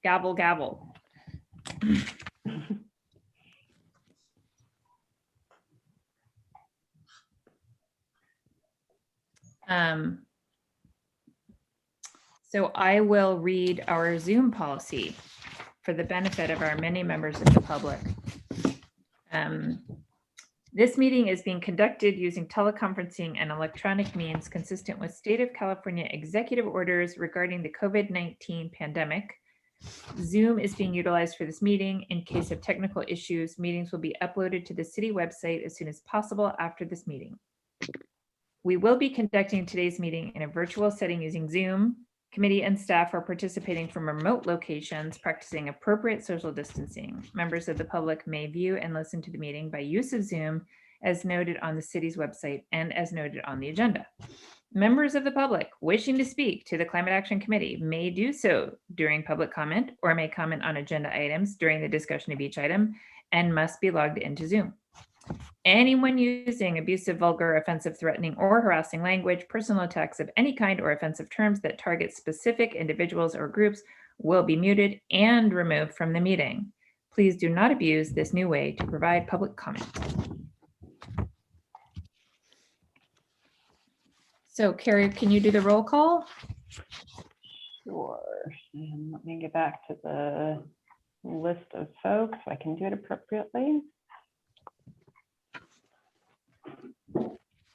Gavel, gavel. So I will read our Zoom policy for the benefit of our many members of the public. This meeting is being conducted using teleconferencing and electronic means consistent with State of California executive orders regarding the COVID-19 pandemic. Zoom is being utilized for this meeting. In case of technical issues, meetings will be uploaded to the city website as soon as possible after this meeting. We will be conducting today's meeting in a virtual setting using Zoom. Committee and staff are participating from remote locations, practicing appropriate social distancing. Members of the public may view and listen to the meeting by use of Zoom, as noted on the city's website and as noted on the agenda. Members of the public wishing to speak to the Climate Action Committee may do so during public comment or may comment on agenda items during the discussion of each item and must be logged into Zoom. Anyone using abusive, vulgar, offensive, threatening, or harassing language, personal attacks of any kind, or offensive terms that target specific individuals or groups will be muted and removed from the meeting. Please do not abuse this new way to provide public comment. So, Carrie, can you do the roll call? Sure. And let me get back to the list of folks so I can do it appropriately.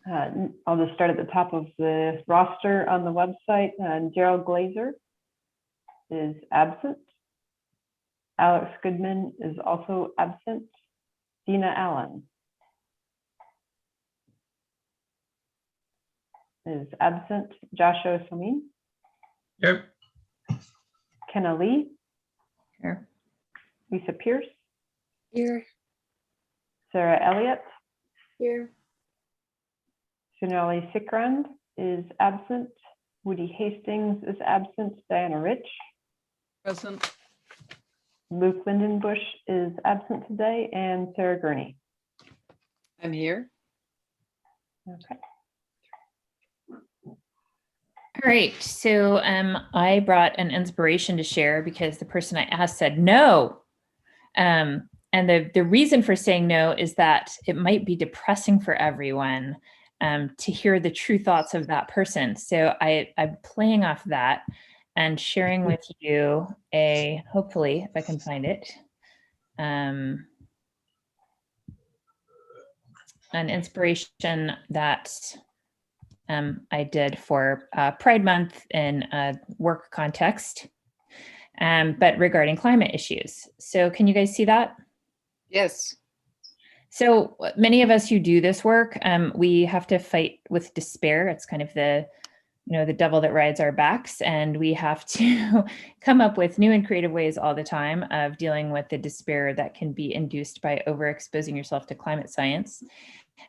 I'll just start at the top of the roster on the website. Gerald Glazer is absent. Alex Goodman is also absent. Dina Allen is absent. Joshua Samin. Yep. Kenna Lee. Here. Lisa Pierce. Here. Sarah Elliott. Here. Sonali Sikrand is absent. Woody Hastings is absent. Diana Rich. Present. Luke Lindenbush is absent today, and Sarah Gurney. I'm here. Okay. All right, so I brought an inspiration to share because the person I asked said no. And the reason for saying no is that it might be depressing for everyone to hear the true thoughts of that person. So I'm playing off that and sharing with you hopefully, if I can find it, an inspiration that I did for Pride Month in a work context, but regarding climate issues. So can you guys see that? Yes. So many of us who do this work, we have to fight with despair. It's kind of the devil that rides our backs, and we have to come up with new and creative ways all the time of dealing with the despair that can be induced by overexposing yourself to climate science.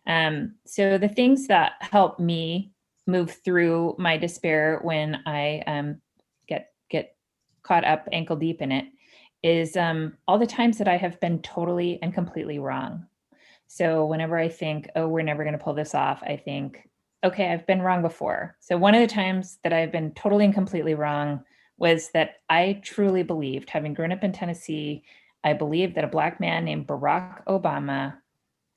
So the things that help me move through my despair when I get caught up ankle deep in it is all the times that I have been totally and completely wrong. So whenever I think, oh, we're never going to pull this off, I think, okay, I've been wrong before. So one of the times that I've been totally and completely wrong was that I truly believed, having grown up in Tennessee, I believed that a Black man named Barack Obama,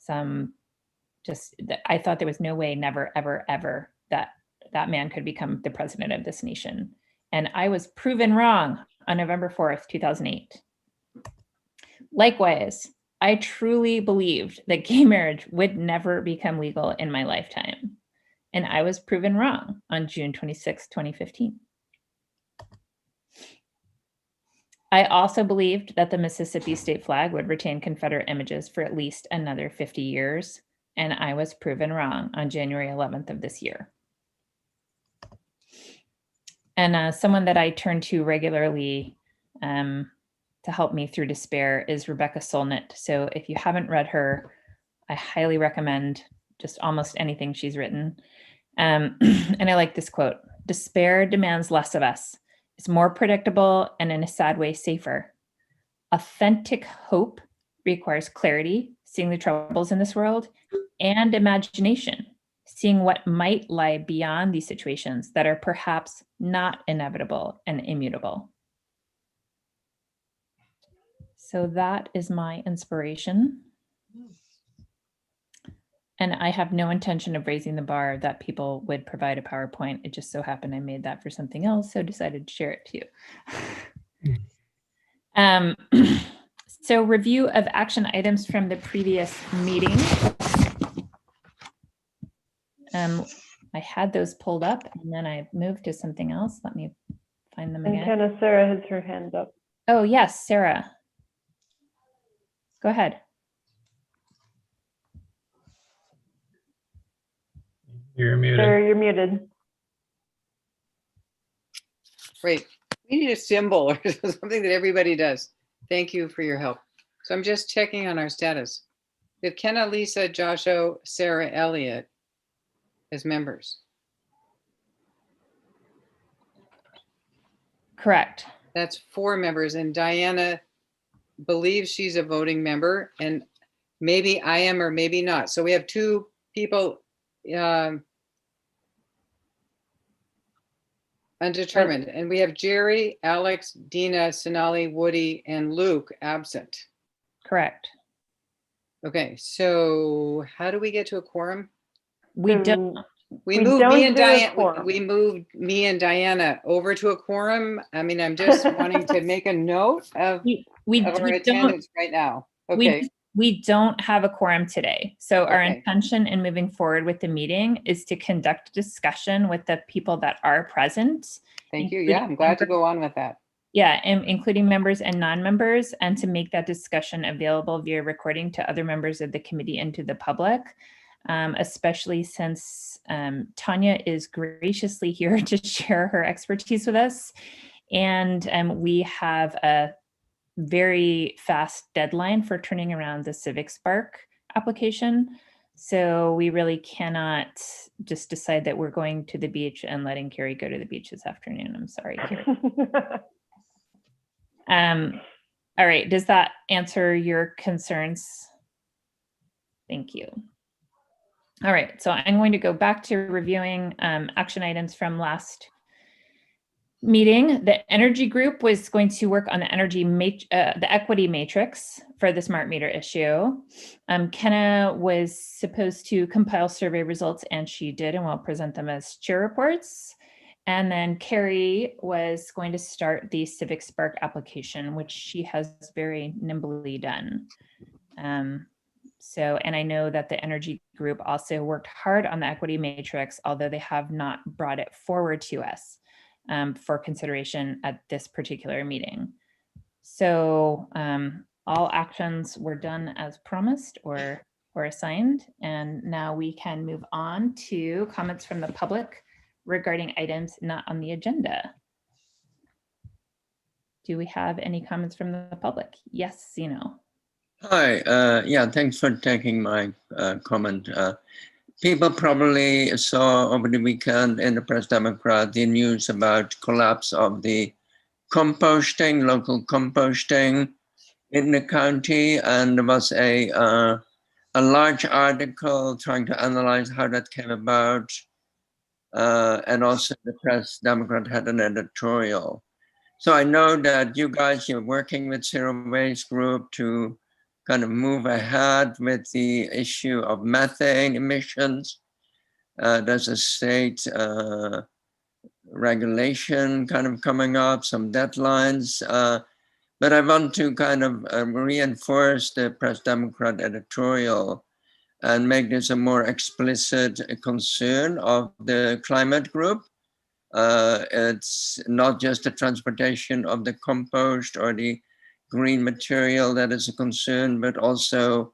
I thought there was no way, never, ever, ever, that man could become the president of this nation. And I was proven wrong on November 4th, 2008. Likewise, I truly believed that gay marriage would never become legal in my lifetime. And I was proven wrong on June 26, 2015. I also believed that the Mississippi state flag would retain Confederate images for at least another 50 years. And I was proven wrong on January 11th of this year. And someone that I turn to regularly to help me through despair is Rebecca Solnit. So if you haven't read her, I highly recommend just almost anything she's written. And I like this quote: "Despair demands less of us. It's more predictable and in a sad way safer. Authentic hope requires clarity, seeing the troubles in this world, and imagination, seeing what might lie beyond these situations that are perhaps not inevitable and immutable." So that is my inspiration. And I have no intention of raising the bar that people would provide a PowerPoint. It just so happened I made that for something else, so decided to share it to you. So review of action items from the previous meeting. I had those pulled up and then I moved to something else. Let me find them And again. Kenna, Sarah has her hand up. Oh, yes, Sarah. Go ahead. You're muted. Sarah, you're muted. Great. We need a symbol or something that everybody does. Thank you for your help. So I'm just checking on our status. We have Kenna, Lisa, Joshua, Sarah, Elliott as members. Correct. That's 4 members, and Diana believes she's a voting member, and maybe I am or maybe not. So we have 2 people undetermined, and we have Jerry, Alex, Dina, Sonali, Woody, and Luke absent. Correct. Okay, so how do we get to a quorum? We So don't. We We moved don't me and do a Diana. quorum. We moved me and Diana over to a quorum. I mean, I'm just wanting to make a note of We our don't. attendance right now. Okay, We don't have a quorum today. So our Okay. intention in moving forward with the meeting is to conduct discussion with the people that are present. thank you. including Yeah, I'm glad to members- go on with that. Yeah, including members and non-members, and to make that discussion available via recording to other members of the committee and to the public, especially since Tanya is graciously here to share her expertise with us. And we have a very fast deadline for turning around the Civic Spark application. So we really cannot just decide that we're going to the beach and letting Carrie go to the beach this afternoon. I'm sorry, Carrie. All right, does that answer your concerns? Thank you. All right, so I'm going to go back to reviewing action items from last meeting. The energy group was going to work on the the equity matrix for the smart meter issue. Kenna was supposed to compile survey results, and she did, and we'll present them as chair reports. And then Carrie was going to start the Civic Spark application, which she has very nimbly done. And I know that the energy group also worked hard on the equity matrix, although they have not brought it forward to us for consideration at this particular meeting. So all actions were done as promised or assigned, and now we can move on to comments from the public regarding items not on the agenda. Do we have any comments from the public? Yes, Zeno. Hi, yeah, thanks for taking my comment. People probably saw over the weekend in the Press Democrat the news about collapse of the composting, local composting in the county, and there was a large article trying to analyze how that came about. And also the Press Democrat had an editorial. So I know that you guys, you're working with Zero Waste Group to kind of move ahead with the issue of methane emissions. There's a state regulation kind of coming up, some deadlines. But I want to kind of reinforce the Press Democrat editorial and make this a more explicit concern of the climate group. It's not just the transportation of the compost or the green material that is a concern, but also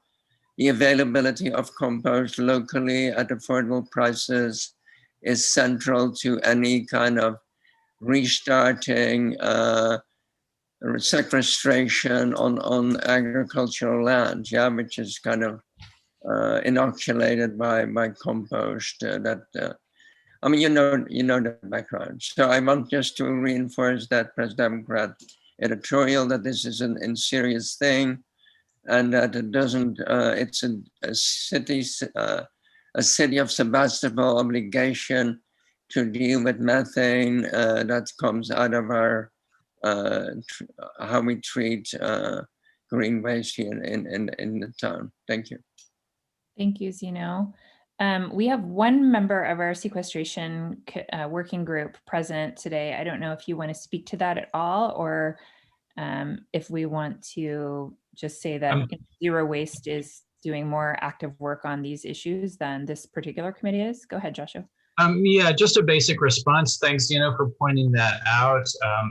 the availability of compost locally at affordable prices is central to any kind of restarting sequestration on agricultural land, yeah, which is kind of inoculated by compost. I mean, you know the background. So I want just to reinforce that Press Democrat editorial, that this is a serious thing, and that it doesn't. It's a city of Sebastopol obligation to deal with methane that comes out of our how we treat green waste here in the town. Thank you. Thank you, Zeno. We have one member of our sequestration working group present today. I don't know if you want to speak to that at all, or if we want to just say that Zero Waste is doing more active work on these issues than this particular committee is. Go ahead, Joshua. Yeah, just a basic response. Thanks, for pointing that out.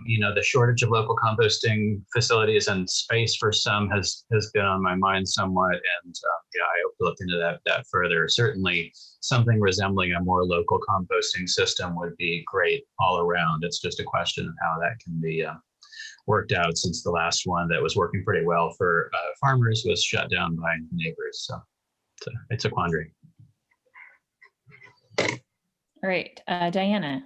The shortage of local composting facilities and space for some has been on my mind somewhat, and I hope to look into that further. Certainly, something resembling a more local composting system would be great all around. It's just a question of how that can be worked out, since the last one that was working pretty well for farmers was shut down by neighbors. So it's a quandary. All right, Diana.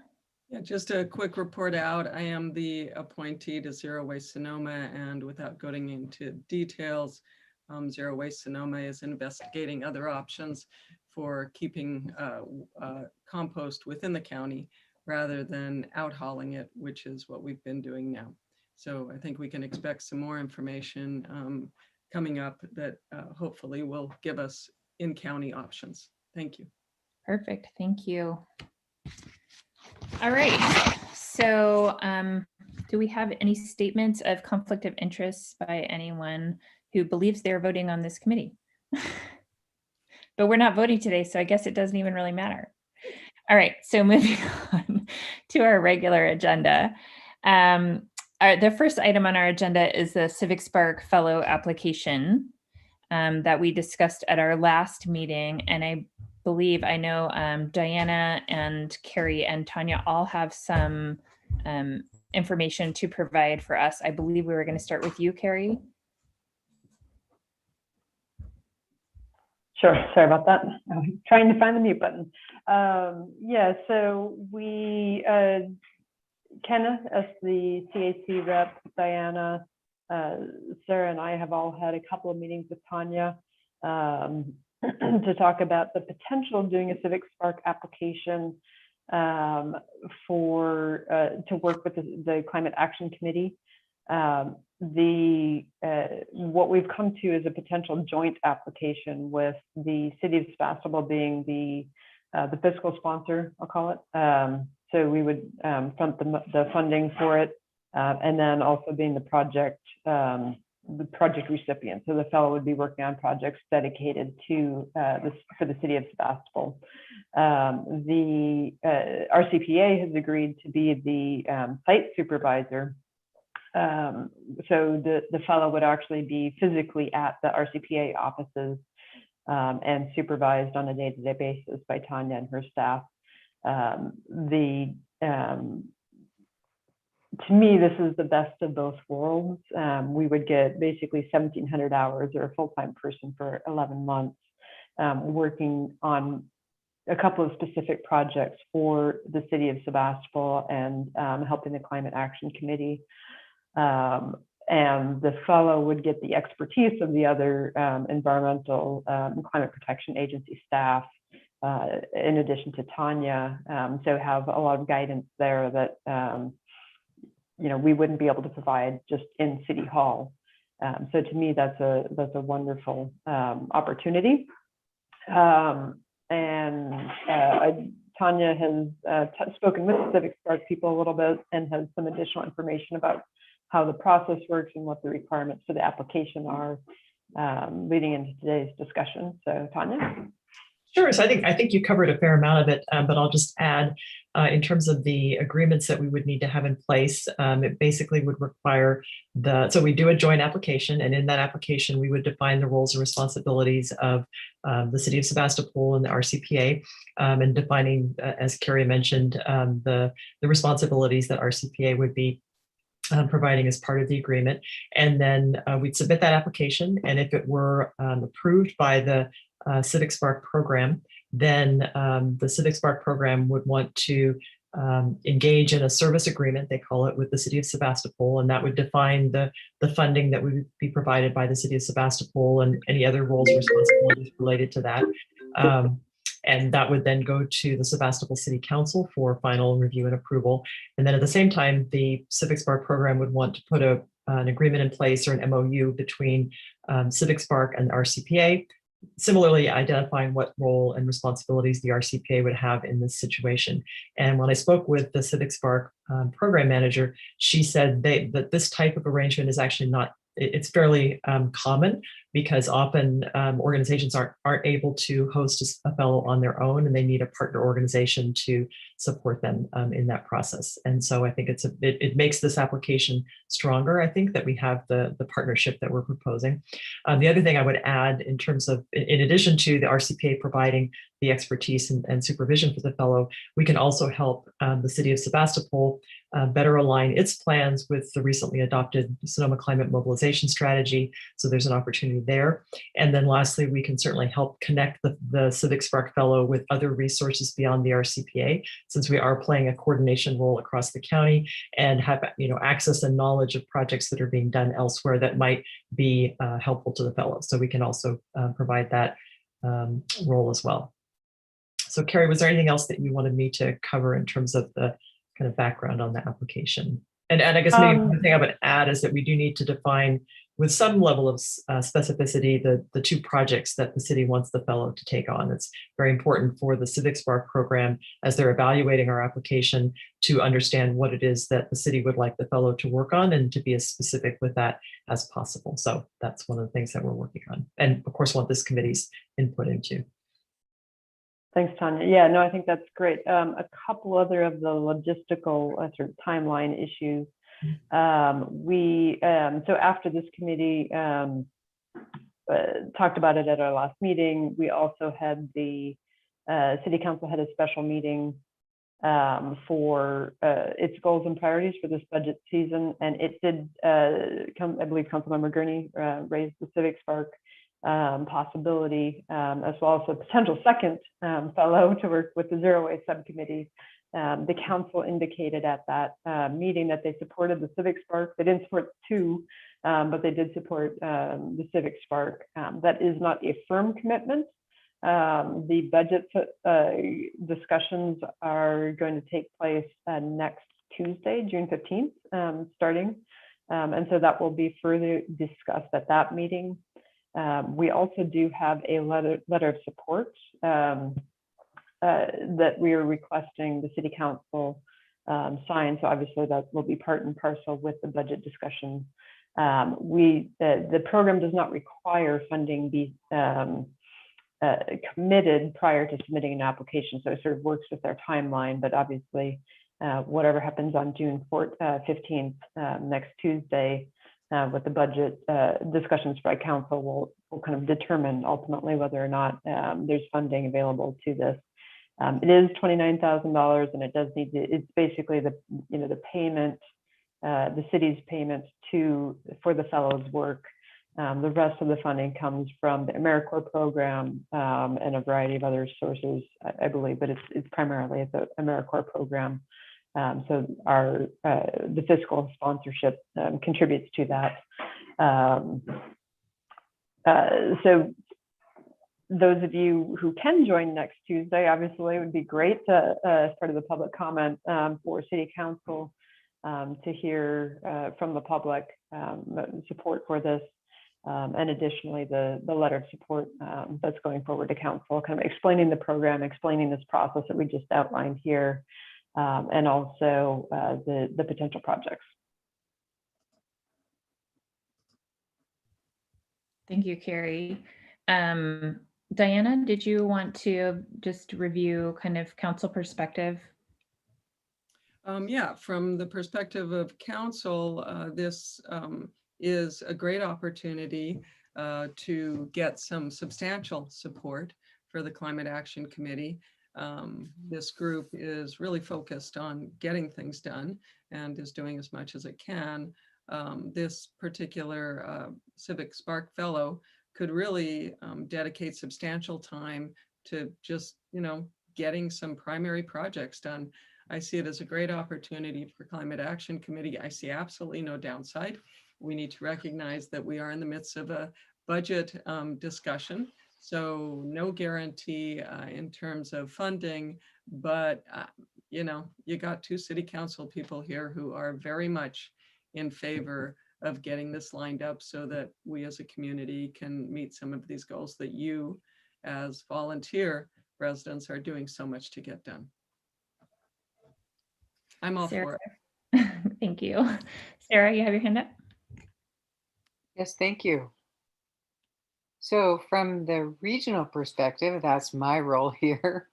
Yeah, just a quick report out. I am the appointee to Zero Waste Sonoma, and without going into details, Zero Waste Sonoma is investigating other options for keeping compost within the county rather than out hauling it, which is what we've been doing now. So I think we can expect some more information coming up that hopefully will give us in-county options. Thank you. Perfect, thank you. All right, so do we have any statements of conflict of interest by anyone who believes they're voting on this committee? But we're not voting today, so I guess it doesn't even really matter. All right, so moving on to our regular agenda. The first item on our agenda is the Civic Spark Fellow application that we discussed at our last meeting, and I know Diana and Carrie and Tanya all have some information to provide for us. I believe we were going to start with you, Carrie. Sure, sorry about that. I was trying to find the mute button. Yeah, so we, Kenneth as the CAC rep, Diana, Sarah and I have all had a couple of meetings with Tanya to talk about the potential of doing a Civic Spark application to work with the Climate Action Committee. What we've come to is a potential joint application with the City of Sebastopol being the fiscal sponsor, I'll call it. So we would front the funding for it, and then also being the project recipient. So the fellow would be working on projects dedicated to for the City of Sebastopol. The RCPA has agreed to be the site supervisor. So the fellow would actually be physically at the RCPA offices and supervised on a day-to-day basis by Tanya and her staff. To me, this is the best of both worlds. We would get basically 1,700 hours or a full-time person for 11 months working on a couple of specific projects for the City of Sebastopol and helping the Climate Action Committee. And the fellow would get the expertise of the other environmental and climate protection agency staff, in addition to Tanya, so have a lot of guidance there that we wouldn't be able to provide just in City Hall. So to me, that's a wonderful opportunity. Tanya has spoken with the Civic Spark people a little bit and has some additional information about how the process works and what the requirements for the application are leading into today's discussion. So Tanya? Sure. So I think you covered a fair amount of it, but I'll just add in terms of the agreements that we would need to have in place, it basically would require so we do a joint application, and in that application, we would define the roles and responsibilities of the City of Sebastopol and the RCPA, and defining, as Carrie mentioned, the responsibilities that RCPA would be providing as part of the agreement. And then we'd submit that application, and if it were approved by the Civic Spark program, then the Civic Spark program would want to engage in a service agreement, they call it, with the City of Sebastopol, and that would define the funding that would be provided by the City of Sebastopol and any other roles or responsibilities related to that. And that would then go to the Sebastopol City Council for final review and approval. And then at the same time, the Civic Spark program would want to put a an agreement in place or an MOU between Civic Spark and the RCPA. Similarly, identifying what role and responsibilities the RCPA would have in this situation. And when I spoke with the Civic Spark program manager, she said that this type of arrangement is actually not, it's fairly common, because often organizations aren't able to host a fellow on their own, and they need a partner organization to support them in that process. And so I think it makes this application stronger, I think, that we have the partnership that we're proposing. The other thing I would add in terms of, in addition to the RCPA providing the expertise and supervision for the fellow, we can also help the city of Sebastopol better align its plans with the recently adopted Sonoma Climate Mobilization Strategy. So there's an opportunity there. And then lastly, we can certainly help connect the Civic Spark Fellow with other resources beyond the RCPA, since we are playing a coordination role across the county and have access and knowledge of projects that are being done elsewhere that might be helpful to the fellow. So we can also provide that role as well. So Carrie, was there anything else that you wanted me to cover in terms of the kind of background on the application? And I guess maybe one thing I would add is that we do need to define with some level of specificity the two projects that the city wants the fellow to take on. It's very important for the Civic Spark program, as they're evaluating our application, to understand what it is that the city would like the fellow to work on, and to be as specific with that as possible. So that's one of the things that we're working on, and of course want this committee's input into. Thanks, Tanya. Yeah, no, I think that's great. A couple other of the logistical sort of timeline issues. So after this committee talked about it at our last meeting, we also had the city council had a special meeting for its goals and priorities for this budget season. And it did, I believe Councilmember Gurney raised the Civic Spark possibility, as well as a potential second fellow to work with the Zero Waste Subcommittee. The council indicated at that meeting that they supported the Civic Spark. They didn't support two, but they did support the Civic Spark. That is not a firm commitment. The budget discussions are going to take place next Tuesday, June 15th, starting. And so that will be further discussed at that meeting. We also do have a letter of support that we are requesting the city council sign. So obviously that will be part and parcel with the budget discussion. The program does not require funding be committed prior to submitting an application. So it sort of works with their timeline, but obviously whatever happens on June 15th, next Tuesday, with the budget discussions by council will kind of determine ultimately whether or not there's funding available to this. It is $29,000, and it does need to, it's basically the payment, the city's payment for the fellows work. The rest of the funding comes from the AmeriCorps program and a variety of other sources, I believe, but it's primarily the AmeriCorps program. So the fiscal sponsorship contributes to that. So those of you who can join next Tuesday, obviously it would be great to, as part of the public comment for City Council, to hear from the public support for this. And additionally, the letter of support that's going forward to council, kind of explaining the program, explaining this process that we just outlined here, and also the potential projects. Thank you, Carrie. Diana, did you want to just review kind of council perspective? Yeah, from the perspective of council, this is a great opportunity to get some substantial support for the Climate Action Committee. This group is really focused on getting things done and is doing as much as it can. This particular Civic Spark Fellow could really dedicate substantial time to just, getting some primary projects done. I see it as a great opportunity for Climate Action Committee. I see absolutely no downside. We need to recognize that we are in the midst of a budget discussion. So no guarantee in terms of funding, but you got two city council people here who are very much in favor of getting this lined up so that we as a community can meet some of these goals that you as volunteer residents are doing so much to get done. I'm all Sarah. for it. Thank you. Sarah, you have your hand up? Yes, thank you. So from the regional perspective, that's my role here.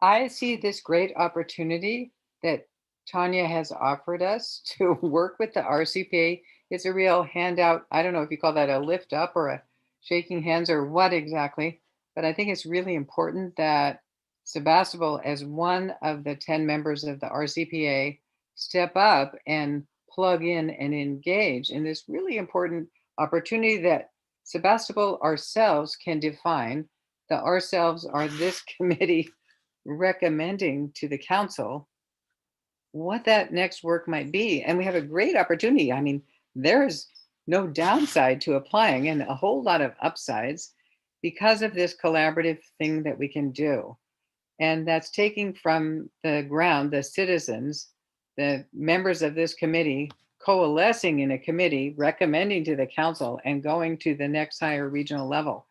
I see this great opportunity that Tanya has offered us to work with the RCPA. It's a real handout. I don't know if you call that a lift up or a shaking hands or what exactly, but I think it's really important that Sebastopol, as one of the 10 members of the RCPA, step up and plug in and engage in this really important opportunity that Sebastopol ourselves can define. The ourselves are this committee recommending to the council what that next work might be. And we have a great opportunity. I mean, there's no downside to applying and a whole lot of upsides because of this collaborative thing that we can do. And that's taking from the ground, the citizens, the members of this committee, coalescing in a committee, recommending to the council and going to the next higher regional level.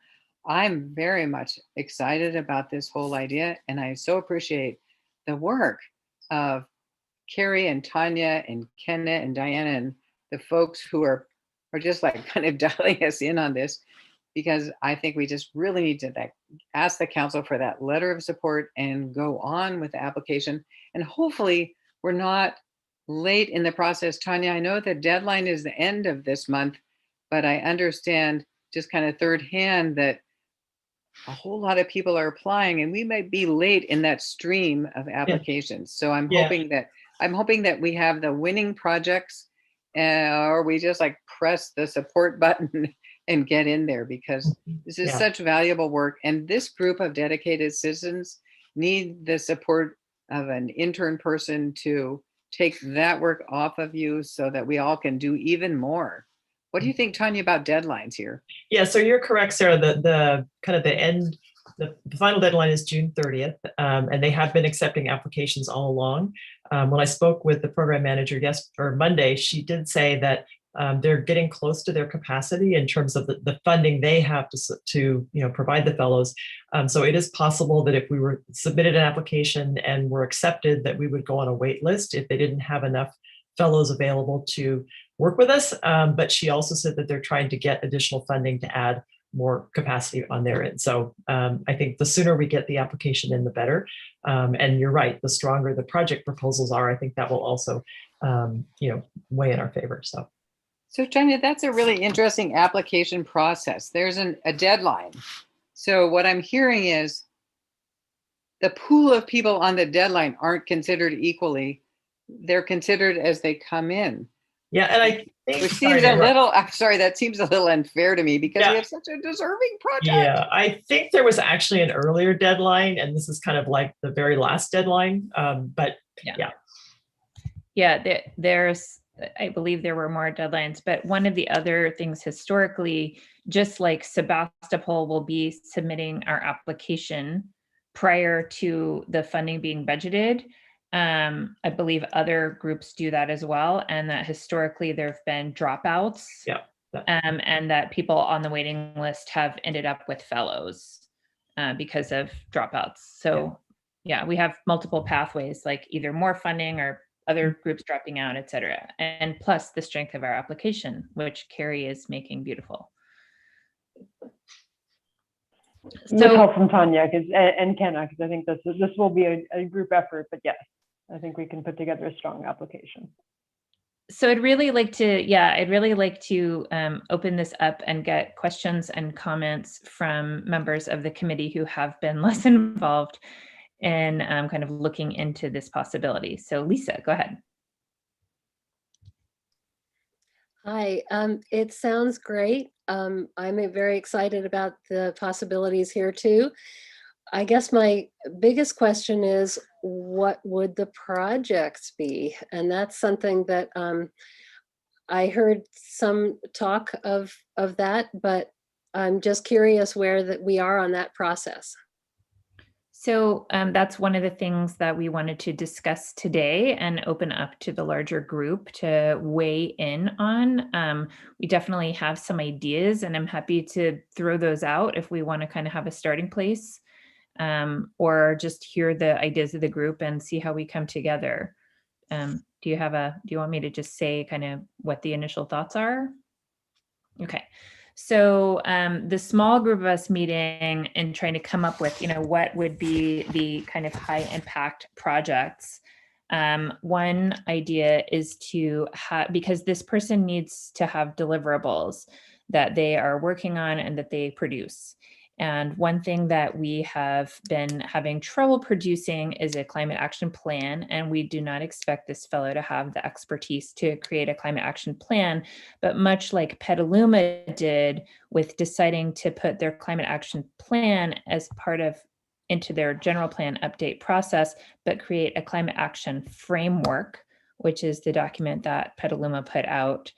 I'm very much excited about this whole idea, and I so appreciate the work of Carrie and Tanya and Kenna and Diana and the folks who are just like kind of dialing us in on this, because I think we just really need to ask the council for that letter of support and go on with the application. And hopefully we're not late in the process. Tanya, I know the deadline is the end of this month, but I understand just kind of third hand that a whole lot of people are applying and we might be late in that stream of applications. So I'm hoping that we have the winning projects, or we just like press the support button and get in there, because this is such valuable work. And this group of dedicated citizens need the support of an intern person to take that work off of you so that we all can do even more. What do you think, Tanya, about deadlines here? Yeah, so you're correct, Sarah. The kind of the end, the final deadline is June 30th, and they have been accepting applications all along. When I spoke with the program manager Monday, she did say that they're getting close to their capacity in terms of the funding they have to provide the fellows. So it is possible that if we were submitted an application and were accepted, that we would go on a wait list if they didn't have enough fellows available to work with us. But she also said that they're trying to get additional funding to add more capacity on their end. So I think the sooner we get the application in, the better. And you're right, the stronger the project proposals are, I think that will also weigh in our favor. So Tanya, that's a really interesting application process. There's a deadline. So what I'm hearing is the pool of people on the deadline aren't considered equally. They're considered as they come in. Yeah, and I think which seems that seems a little unfair to me, because we have such a deserving project. Yeah, I think there was actually an earlier deadline, and this is kind of like the very last deadline. But there's, I believe there were more deadlines, but one of the other things historically, just like Sebastopol will be submitting our application prior to the funding being budgeted. I believe other groups do that as well, and that historically there have been dropouts. And that people on the waiting list have ended up with fellows because of dropouts. So we have multiple pathways, like either more funding or other groups dropping out, et cetera. And plus the strength of our application, which Carrie is making beautiful. With help from Tanya and Kenna, because I think this will be a group effort, but yes, I think we can put together a strong application. So I'd really like to open this up and get questions and comments from members of the committee who have been less involved in kind of looking into this possibility. So Lisa, go ahead. Hi, it sounds great. I'm very excited about the possibilities here too. I guess my biggest question is, what would the projects be? And that's something that I heard some talk of that, but I'm just curious where that we are on that process. So that's one of the things that we wanted to discuss today and open up to the larger group to weigh in on. We definitely have some ideas, and I'm happy to throw those out if we want to kind of have a starting place, or just hear the ideas of the group and see how we come together. Do you want me to just say kind of what the initial thoughts are? Okay. So the small group of us meeting and trying to come up with, what would be the kind of high impact projects. One idea is to have, because this person needs to have deliverables that they are working on and that they produce. And one thing that we have been having trouble producing is a climate action plan. And we do not expect this fellow to have the expertise to create a climate action plan. But much like Petaluma did with deciding to put their climate action plan as part of into their general plan update process, but create a climate action framework, which is the document that Petaluma put out.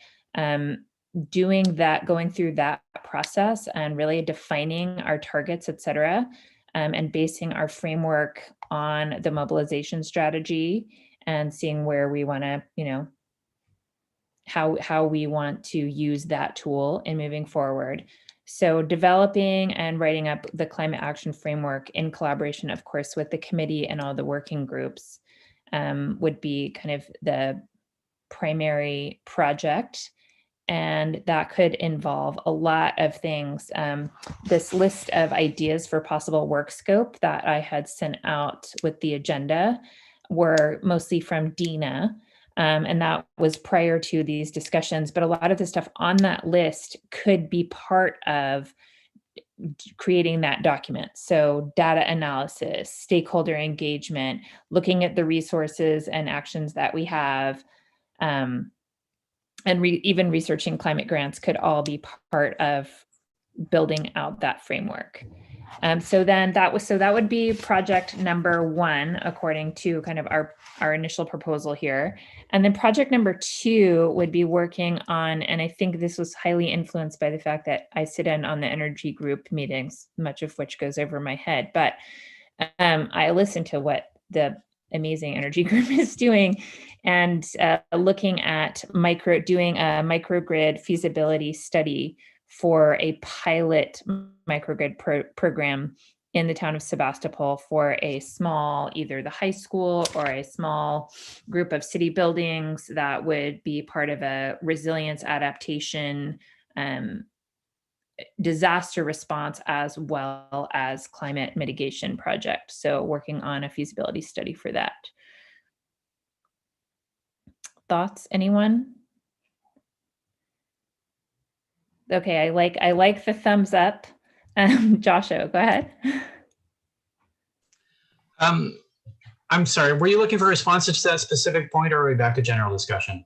Doing that, going through that process and really defining our targets, et cetera, and basing our framework on the mobilization strategy and seeing where we want to, how we want to use that tool in moving forward. So developing and writing up the climate action framework in collaboration, of course, with the committee and all the working groups would be kind of the primary project. And that could involve a lot of things. This list of ideas for possible work scope that I had sent out with the agenda were mostly from Dina. And that was prior to these discussions, but a lot of the stuff on that list could be part of creating that document. So data analysis, stakeholder engagement, looking at the resources and actions that we have, and even researching climate grants could all be part of building out that framework. So that would be project number 1, according to kind of our initial proposal here. And then project number 2 would be working on, and I think this was highly influenced by the fact that I sit in on the energy group meetings, much of which goes over my head, but I listen to what the amazing energy group is doing, and looking at doing a microgrid feasibility study for a pilot microgrid program in the town of Sebastopol for a small, either the high school or a small group of city buildings that would be part of a resilience adaptation, disaster response, as well as climate mitigation project. So working on a feasibility study for that. Thoughts, anyone? Okay, I like the thumbs up. Joshua, go ahead. I'm sorry, were you looking for responses to that specific point, or are we back to general discussion?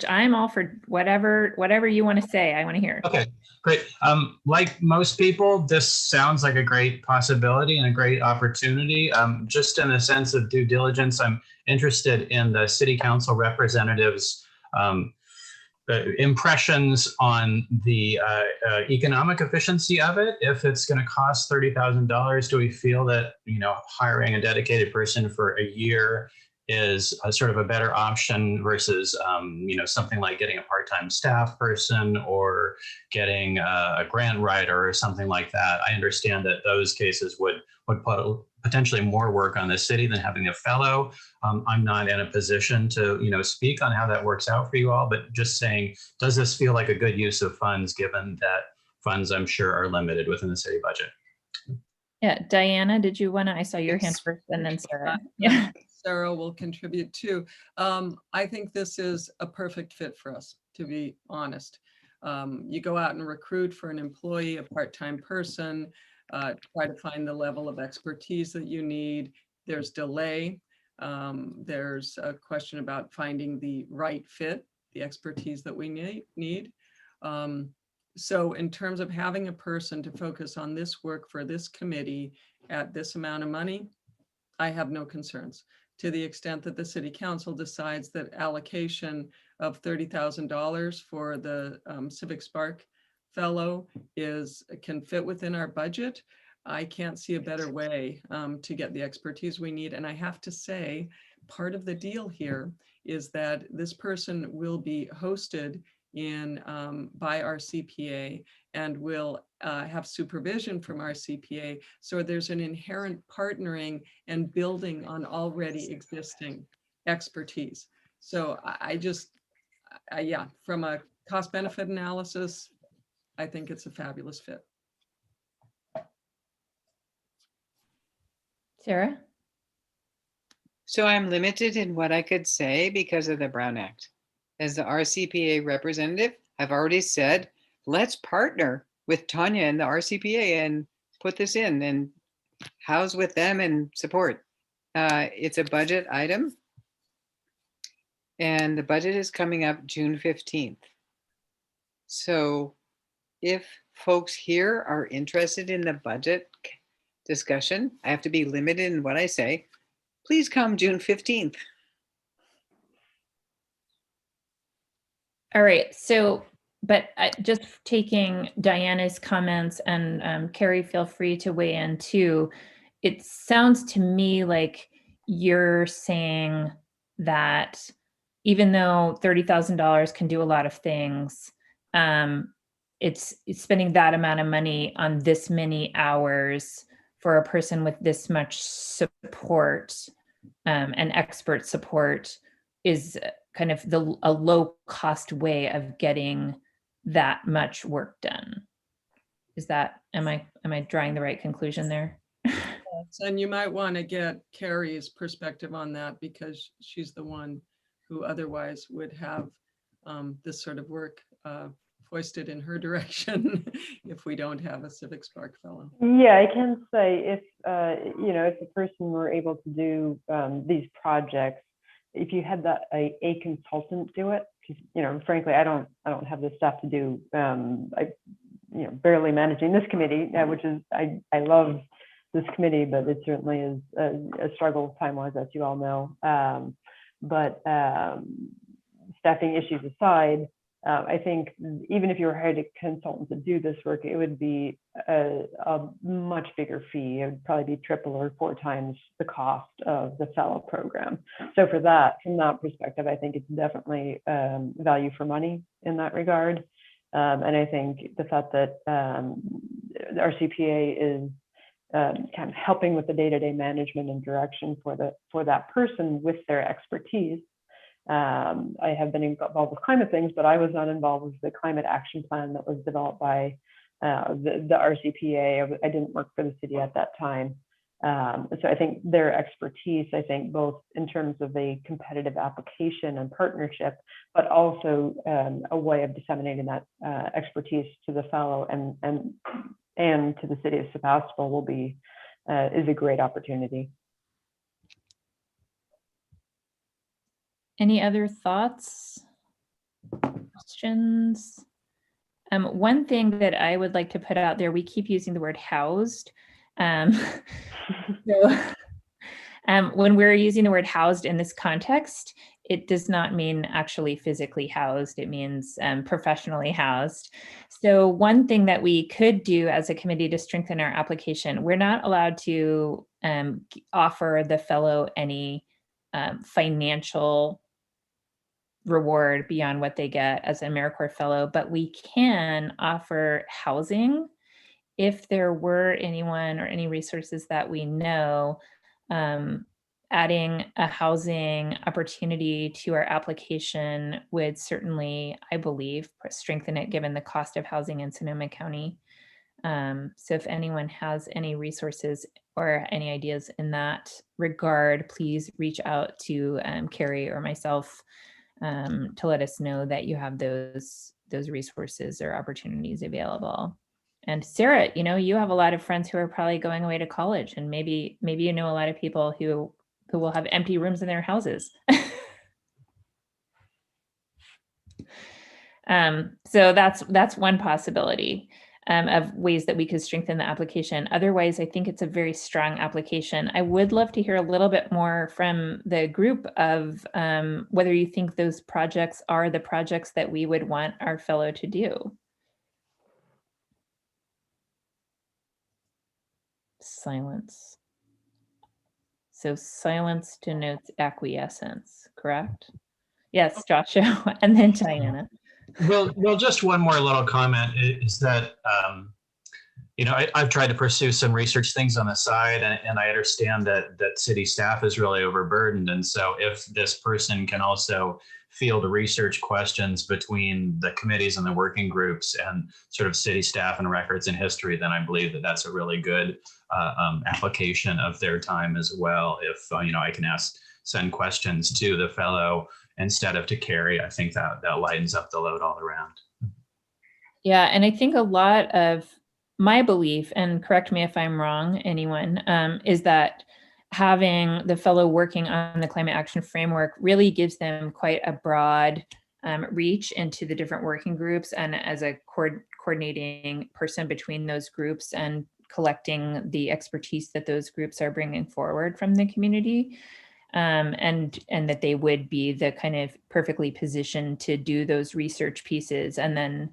I'm all for whatever you want to say. I want to hear. Okay, great. Like most people, this sounds like a great possibility and a great opportunity. Just in the sense of due diligence, I'm interested in the city council representatives' impressions on the economic efficiency of it. If it's going to cost $30,000, do we feel that hiring a dedicated person for a year is a sort of a better option versus something like getting a part-time staff person or getting a grant writer or something like that? I understand that those cases would put potentially more work on the city than having a fellow. I'm not in a position to speak on how that works out for you all, but just saying, does this feel like a good use of funds, given that funds, I'm sure, are limited within the city budget? Yeah, Diana, did you want to? I saw your hand first, and then Sarah. Yeah. Sarah will contribute too. I think this is a perfect fit for us, to be honest. You go out and recruit for an employee, a part-time person, try to find the level of expertise that you need. There's delay. There's a question about finding the right fit, the expertise that we need. So in terms of having a person to focus on this work for this committee at this amount of money, I have no concerns. To the extent that the city council decides that allocation of $30,000 for the Civic Spark fellow can fit within our budget, I can't see a better way to get the expertise we need. And I have to say, part of the deal here is that this person will be hosted by our CPA and will have supervision from our CPA. So there's an inherent partnering and building on already existing expertise. So yeah, from a cost benefit analysis, I think it's a fabulous fit. Sarah? So I'm limited in what I could say because of the Brown Act. As the RCPA representative, I've already said, let's partner with Tanya and the RCPA and put this in and house with them and support. It's a budget item. And the budget is coming up June 15th. So if folks here are interested in the budget discussion, I have to be limited in what I say. Please come June 15th. All right, so, but just taking Diana's comments, and Carrie, feel free to weigh in too. It sounds to me like you're saying that even though $30,000 can do a lot of things, it's spending that amount of money on this many hours for a person with this much support and expert support is kind of a low cost way of getting that much work done. Is that, am I drawing the right conclusion there? And you might want to get Carrie's perspective on that because she's the one who otherwise would have this sort of work foisted in her direction if we don't have a Civic Spark fellow. Yeah, I can say if if the person were able to do these projects, if you had a consultant do it, because frankly, I don't have the staff to do. Barely managing this committee, which is I love this committee, but it certainly is a struggle time-wise, as you all know. But staffing issues aside, I think even if you were hired a consultant to do this work, it would be a much bigger fee. It would probably be 3 or 4 times the cost of the fellow program. So from that perspective, I think it's definitely value for money in that regard. And I think the fact that our CPA is kind of helping with the day-to-day management and direction for that person with their expertise. I have been involved with climate things, but I was not involved with the climate action plan that was developed by the RCPA. I didn't work for the city at that time. So I think their expertise, both in terms of a competitive application and partnership, but also a way of disseminating that expertise to the fellow and to the city of Sebastopol is a great opportunity. Any other thoughts, questions? One thing that I would like to put out there, we keep using the word housed. So when we're using the word housed in this context, it does not mean actually physically housed. It means professionally housed. So one thing that we could do as a committee to strengthen our application, we're not allowed to offer the fellow any financial reward beyond what they get as an AmeriCorps fellow, but we can offer housing if there were anyone or any resources that we know. Adding a housing opportunity to our application would certainly, I believe, strengthen it given the cost of housing in Sonoma County. So if anyone has any resources or any ideas in that regard, please reach out to Carrie or myself to let us know that you have those resources or opportunities available. And Sarah, you have a lot of friends who are probably going away to college, and maybe you know a lot of people who will have empty rooms in their houses. So that's one possibility of ways that we could strengthen the application. Otherwise, I think it's a very strong application. I would love to hear a little bit more from the group of whether you think those projects are the projects that we would want our fellow to do. silence. So silence denotes acquiescence, correct? Yes, Joshua, and then Diana. Well, just one more little comment is that, I've tried to pursue some research things on the side, and I understand that city staff is really overburdened. And so if this person can also field research questions between the committees and the working groups and sort of city staff and records and history, then I believe that that's a really good application of their time as well. If, I can send questions to the fellow instead of to Carrie, I think that lightens up the load all around. Yeah, and I think a lot of my belief, and correct me if I'm wrong, anyone, is that having the fellow working on the climate action framework really gives them quite a broad reach into the different working groups, and as a coordinating person between those groups and collecting the expertise that those groups are bringing forward from the community. And that they would be the kind of perfectly positioned to do those research pieces. And then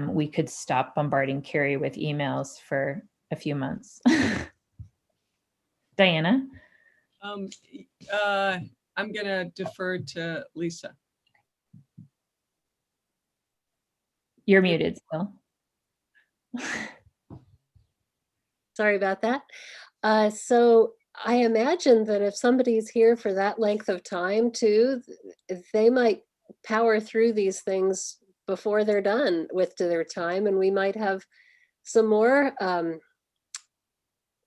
we could stop bombarding Carrie with emails for a few months. Diana? I'm going to defer to Lisa. You're muted still. Sorry about that. So I imagine that if somebody's here for that length of time too, they might power through these things before they're done with their time, and we might have some more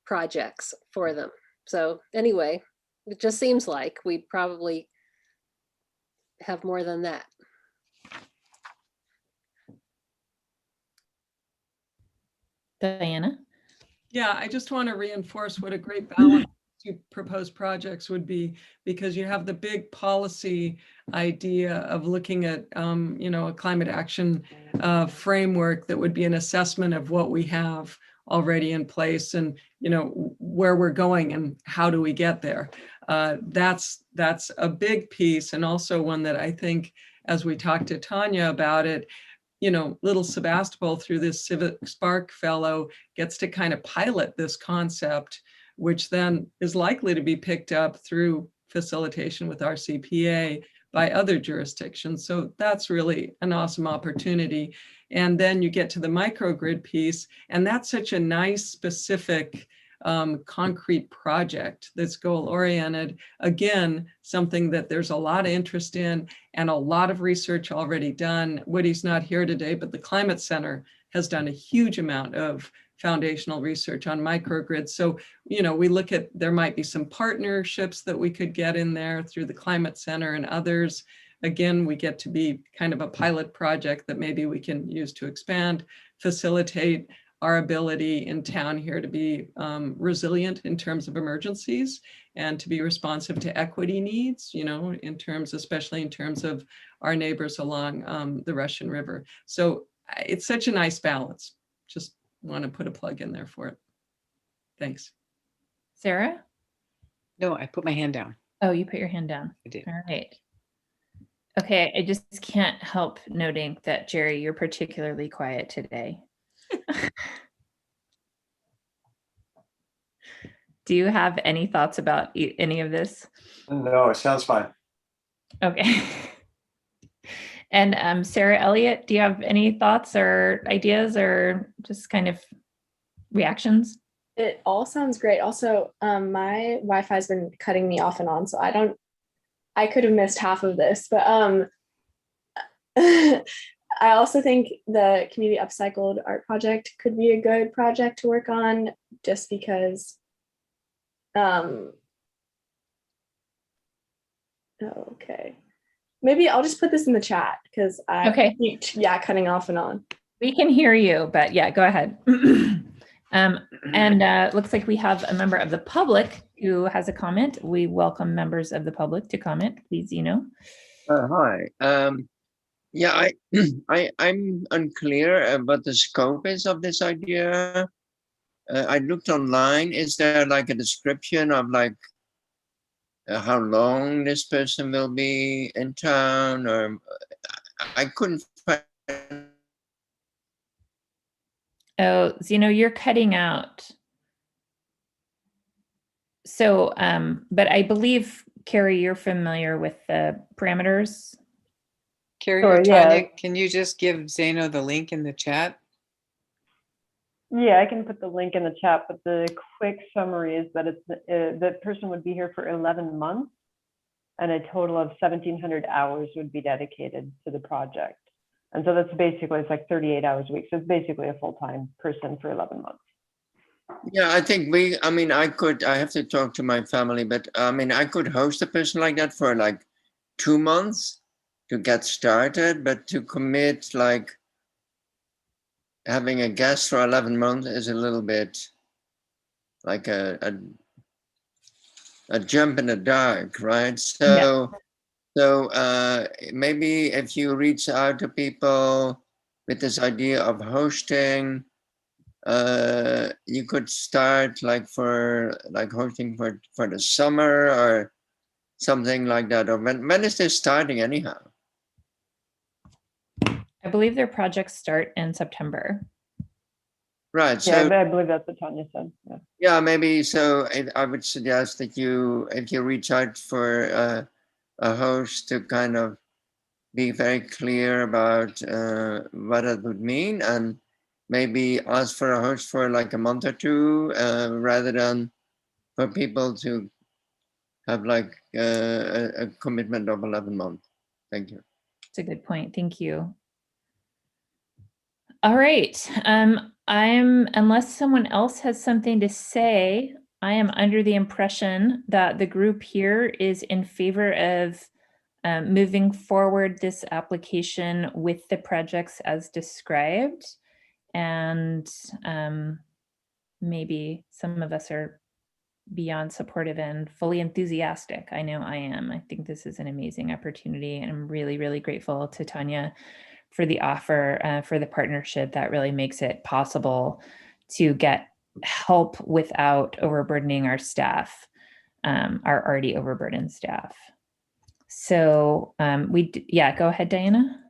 projects for them. So anyway, it just seems like we probably have more than that. Diana? Yeah, I just want to reinforce what a great balance to propose projects would be, because you have the big policy idea of looking at, a climate action framework that would be an assessment of what we have already in place and, where we're going and how do we get there. That's a big piece, and also one that I think, as we talked to Tanya about it, little Sebastopol through this Civic Spark Fellow gets to kind of pilot this concept, which then is likely to be picked up through facilitation with RCPA by other jurisdictions. So that's really an awesome opportunity. And then you get to the microgrid piece, and that's such a nice, specific, concrete project that's goal-oriented. Again, something that there's a lot of interest in and a lot of research already done. Woody's not here today, but the Climate Center has done a huge amount of foundational research on microgrids. So, we look at, there might be some partnerships that we could get in there through the Climate Center and others. Again, we get to be kind of a pilot project that maybe we can use to expand, facilitate our ability in town here to be resilient in terms of emergencies and to be responsive to equity needs, especially in terms of our neighbors along the Russian River. So it's such a nice balance. Just want to put a plug in there for it. Thanks. Sarah? No, I put my hand down. Oh, you put your hand down. I did. All right. Okay, I just can't help noting that, Jerry, you're particularly quiet today. Do you have any thoughts about any of this? No, it sounds fine. Okay. And Sarah Elliott, do you have any thoughts or ideas or just kind of reactions? It all sounds great. Also, my Wi-Fi has been cutting me off and on, so I could have missed half of this, but I also think the community upcycled art project could be a good project to work on, just because okay, maybe I'll just put this in the chat because I keep cutting off and on. We can hear you, but yeah, go ahead. And looks like we have a member of the public who has a comment. We welcome members of the public to comment, please, Hi. Yeah, I'm unclear what the scope is of this idea. I looked online. Is there like a description of like how long this person will be in town? Or I couldn't find. Oh, Zeno, you're cutting out. So, but I believe, Carrie, you're familiar with the parameters. Carrie Sure, or yeah. Tanya, can you just give Zeno the link in the chat? Yeah, I can put the link in the chat, but the quick summary is that the person would be here for 11 months and a total of 1,700 hours would be dedicated to the project. And so that's basically, it's like 38 hours a week. So it's basically a full-time person for 11 months. Yeah, I think I have to talk to my family, but I mean, I could host a person like that for like 2 months to get started, but to commit like having a guest for 11 months is a little bit like a jump in the dark, right? So maybe if you reach out to people with this idea of hosting, you could start like hosting for the summer or something like that. Or when is this starting anyhow? I believe their projects start in September. Right. Yeah, So I believe that's what Tanya said. Yeah. yeah, maybe. So I would suggest that if you reach out for a host to kind of be very clear about what it would mean, and maybe ask for a host for like a month or two, rather than for people to have like a commitment of 11 months. Thank you. It's a good point. Thank you. All right. Unless someone else has something to say, I am under the impression that the group here is in favor of moving forward this application with the projects as described. And maybe some of us are beyond supportive and fully enthusiastic. I know I am. I think this is an amazing opportunity, and I'm really, really grateful to Tanya for the offer, for the partnership that really makes it possible to get help without overburdening our staff, our already overburdened staff. So go ahead, Diana.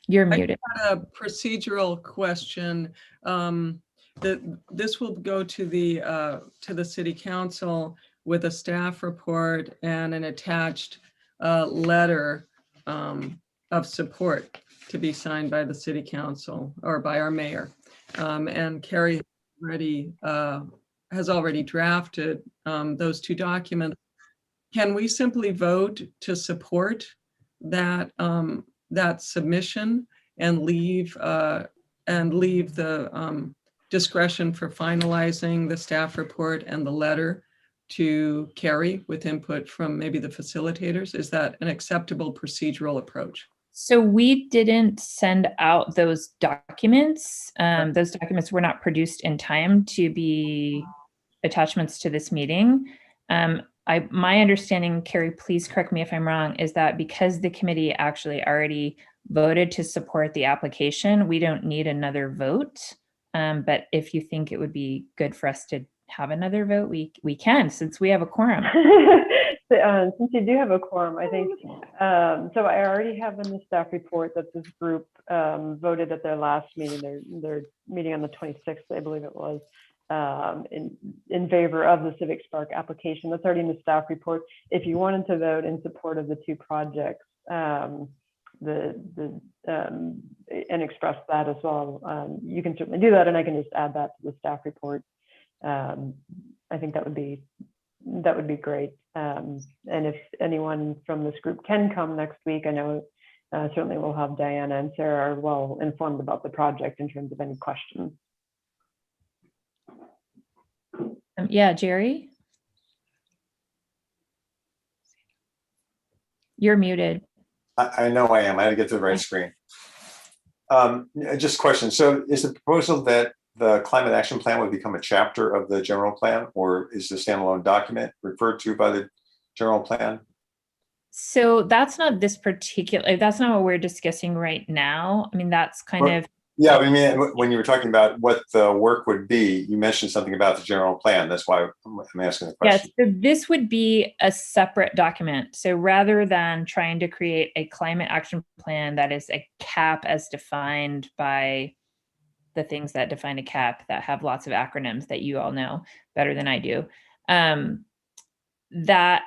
You're muted. I had a procedural question. This will go to the city council with a staff report and an attached letter of support to be signed by the city council or by our mayor. And Carrie has already drafted those two documents. Can we simply vote to support that that submission and leave the discretion for finalizing the staff report and the letter to Carrie with input from maybe the facilitators? Is that an acceptable procedural approach? So we didn't send out those documents. Those documents were not produced in time to be attachments to this meeting. My understanding, Carrie, please correct me if I'm wrong, is that because the committee actually already voted to support the application, we don't need another vote. But if you think it would be good for us to have another vote, we can, since we have a quorum. Since you do have a quorum, I think, so I already have in the staff report that this group voted at their last meeting, their meeting on the 26th, I believe it was, in favor of the Civic Spark application. That's already in the staff report. If you wanted to vote in support of the two projects, and express that as well, you can certainly do that, and I can just add that to the staff report. I think that would be great. And if anyone from this group can come next week, I know certainly we'll have Diana and Sarah are well informed about the project in terms of any questions. Yeah, Jerry? You're muted. I know I am. I had to get to the right screen. Just a question. So is the proposal that the climate action plan would become a chapter of the general plan, or is the standalone document referred to by the general plan? So that's not that's not what we're discussing right now. I mean, that's kind of. Yeah, I mean, when you were talking about what the work would be, you mentioned something about the general plan. That's why I'm asking the question. Yes, so this would be a separate document. So rather than trying to create a climate action plan that is a cap as defined by the things that define a cap that have lots of acronyms that you all know better than I do, that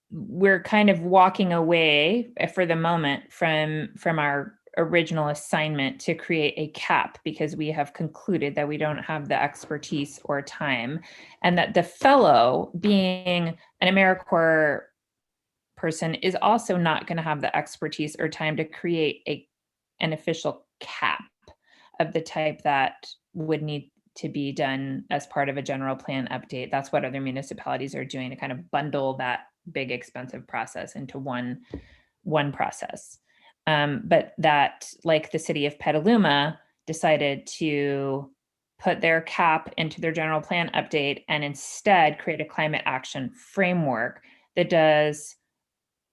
we're kind of walking away for the moment from our original assignment to create a cap because we have concluded that we don't have the expertise or time, and that the fellow, being an AmeriCorps person, is also not going to have the expertise or time to create an official cap of the type that would need to be done as part of a general plan update. That's what other municipalities are doing, to kind of bundle that big expensive process into one process. But that, like the city of Petaluma, decided to put their cap into their general plan update and instead create a climate action framework that does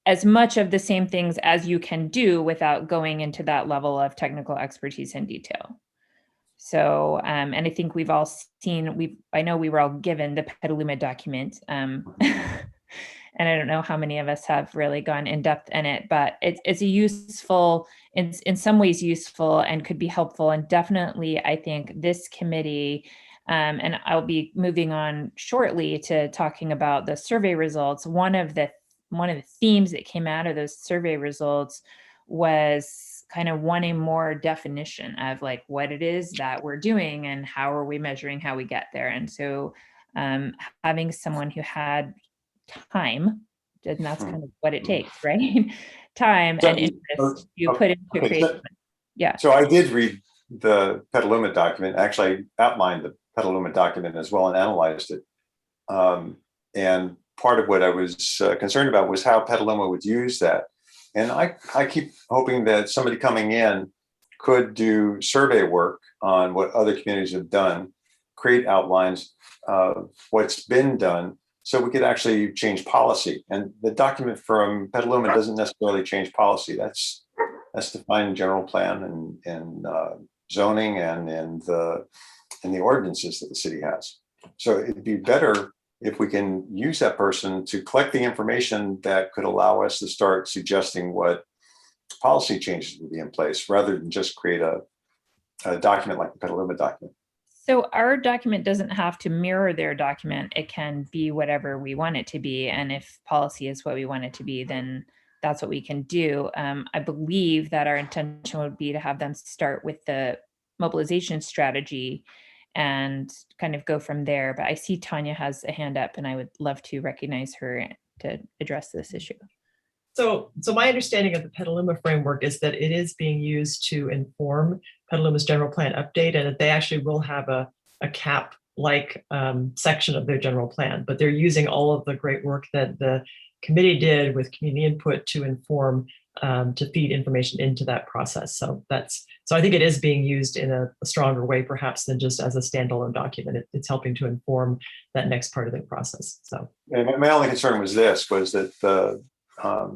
as much of the same things as you can do without going into that level of technical expertise and detail. So, and I think we've all seen, I know we were all given the Petaluma document, and I don't know how many of us have really gone in depth in it, but it's a useful, in some ways useful, and could be helpful. And definitely, I think this committee, and I'll be moving on shortly to talking about the survey results. One of the themes that came out of those survey results was kind of wanting more definition of like what it is that we're doing and how are we measuring how we get there. And so having someone who had time, and that's kind of what it takes, right? Time and interest you put into creation. Yeah. So I did read the Petaluma document, actually outlined the Petaluma document as well and analyzed it. And part of what I was concerned about was how Petaluma would use that. And I keep hoping that somebody coming in could do survey work on what other communities have done, create outlines of what's been done, so we could actually change policy. And the document from Petaluma doesn't necessarily change policy. That's defined in general plan and zoning and in the ordinances that the city has. So it'd be better if we can use that person to collect the information that could allow us to start suggesting what policy changes would be in place, rather than just create a document like the Petaluma document. So our document doesn't have to mirror their document. It can be whatever we want it to be. And if policy is what we want it to be, then that's what we can do. I believe that our intention would be to have them start with the mobilization strategy and kind of go from there. But I see Tanya has a hand up, and I would love to recognize her to address this issue. So my understanding of the Petaluma framework is that it is being used to inform Petaluma's general plan update, and that they actually will have a cap-like section of their general plan, but they're using all of the great work that the committee did with community input to inform, to feed information into that process. So I think it is being used in a stronger way, perhaps, than just as a standalone document. It's helping to inform that next part of the process. So and my only concern was that the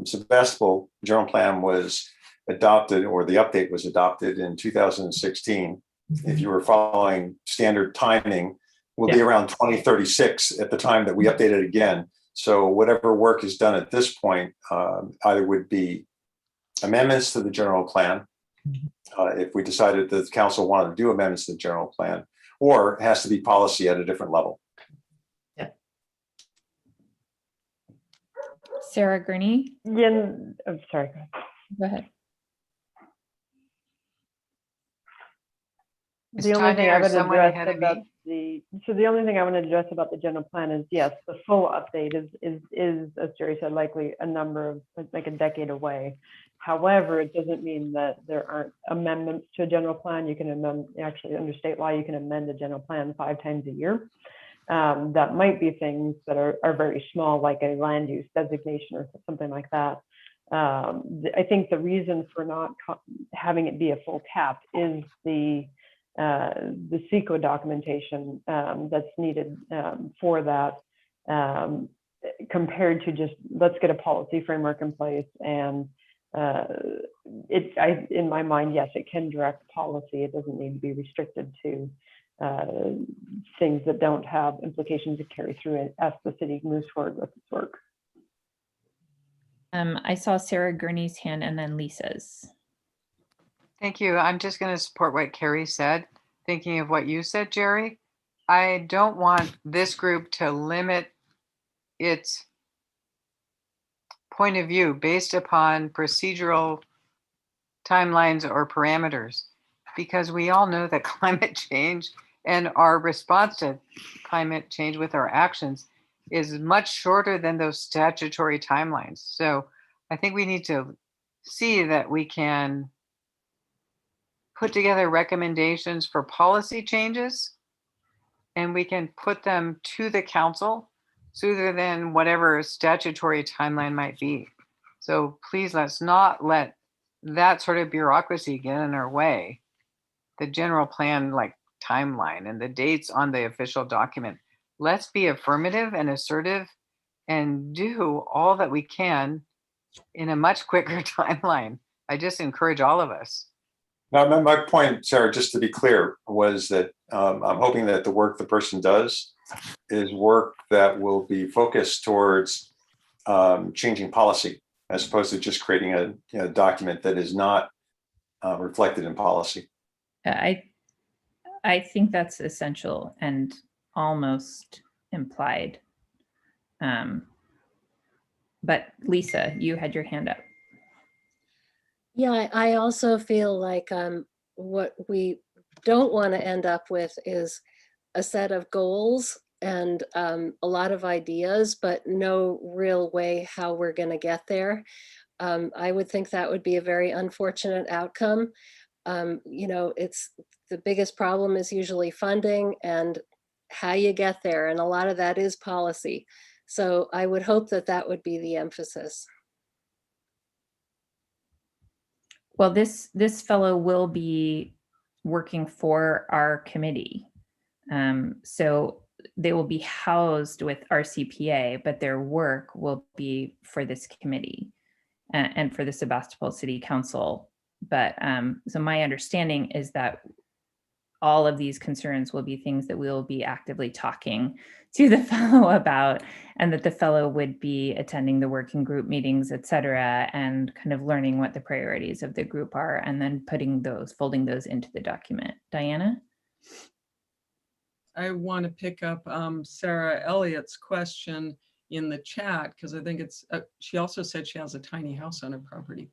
Sebastopol general plan was adopted, or the update was adopted in 2016. If you were following standard timing, will be around 2036 at the time that we update it again. So whatever work is done at this point either would be amendments to the general plan, if we decided that the council wanted to do amendments to the general plan, or it has to be policy at a different level. Sarah Gurney. Yeah, I'm sorry. Go ahead. The only thing I would address about the only thing I want to address about the general plan is, yes, the full update is, as Jerry said, likely a number of like a decade away. However, it doesn't mean that there aren't amendments to a general plan. You can amend, actually under state law, you can amend the general plan 5 times a year. That might be things that are very small, like a land use designation or something like that. I think the reason for not having it be a full cap is the CEQA documentation that's needed for that, compared to just let's get a policy framework in place. And in my mind, yes, it can direct policy. It doesn't need to be restricted to things that don't have implications to carry through it as the city moves forward with its work. I saw Sarah Gurney's hand and then Lisa's. Thank you. I'm just going to support what Carrie said, thinking of what you said, Jerry. I don't want this group to limit its point of view based upon procedural timelines or parameters, because we all know that climate change and our response to climate change with our actions is much shorter than those statutory timelines. So I think we need to see that we can put together recommendations for policy changes, and we can put them to the council sooner than whatever statutory timeline might be. So please, let's not let that sort of bureaucracy get in our way. The general plan like timeline and the dates on the official document. Let's be affirmative and assertive and do all that we can in a much quicker timeline. I just encourage all of us. Now, my point, Sarah, just to be clear, was that I'm hoping that the work the person does is work that will be focused towards changing policy, as opposed to just creating a document that is not reflected in policy. I think that's essential and almost implied. But Lisa, you had your hand up. Yeah, I also feel like what we don't want to end up with is a set of goals and a lot of ideas, but no real way how we're going to get there. I would think that would be a very unfortunate outcome. It's the biggest problem is usually funding and how you get there. And a lot of that is policy. So I would hope that that would be the emphasis. Well, this fellow will be working for our committee. So they will be housed with RCPA, but their work will be for this committee and for the Sebastopol City Council. But so my understanding is that all of these concerns will be things that we will be actively talking to the fellow about, and that the fellow would be attending the working group meetings, et cetera, and kind of learning what the priorities of the group are, and then folding those into the document. Diana? I want to pick up Sarah Elliott's question in the chat, because I think it's, she also said she has a tiny house on her property,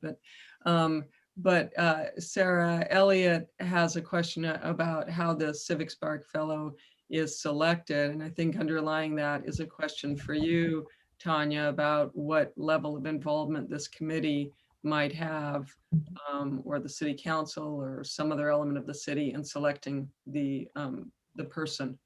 but Sarah Elliott has a question about how the Civic Spark Fellow is selected. And I think underlying that is a question for you, Tanya, about what level of involvement this committee might have, or the city council or some other element of the city in selecting the person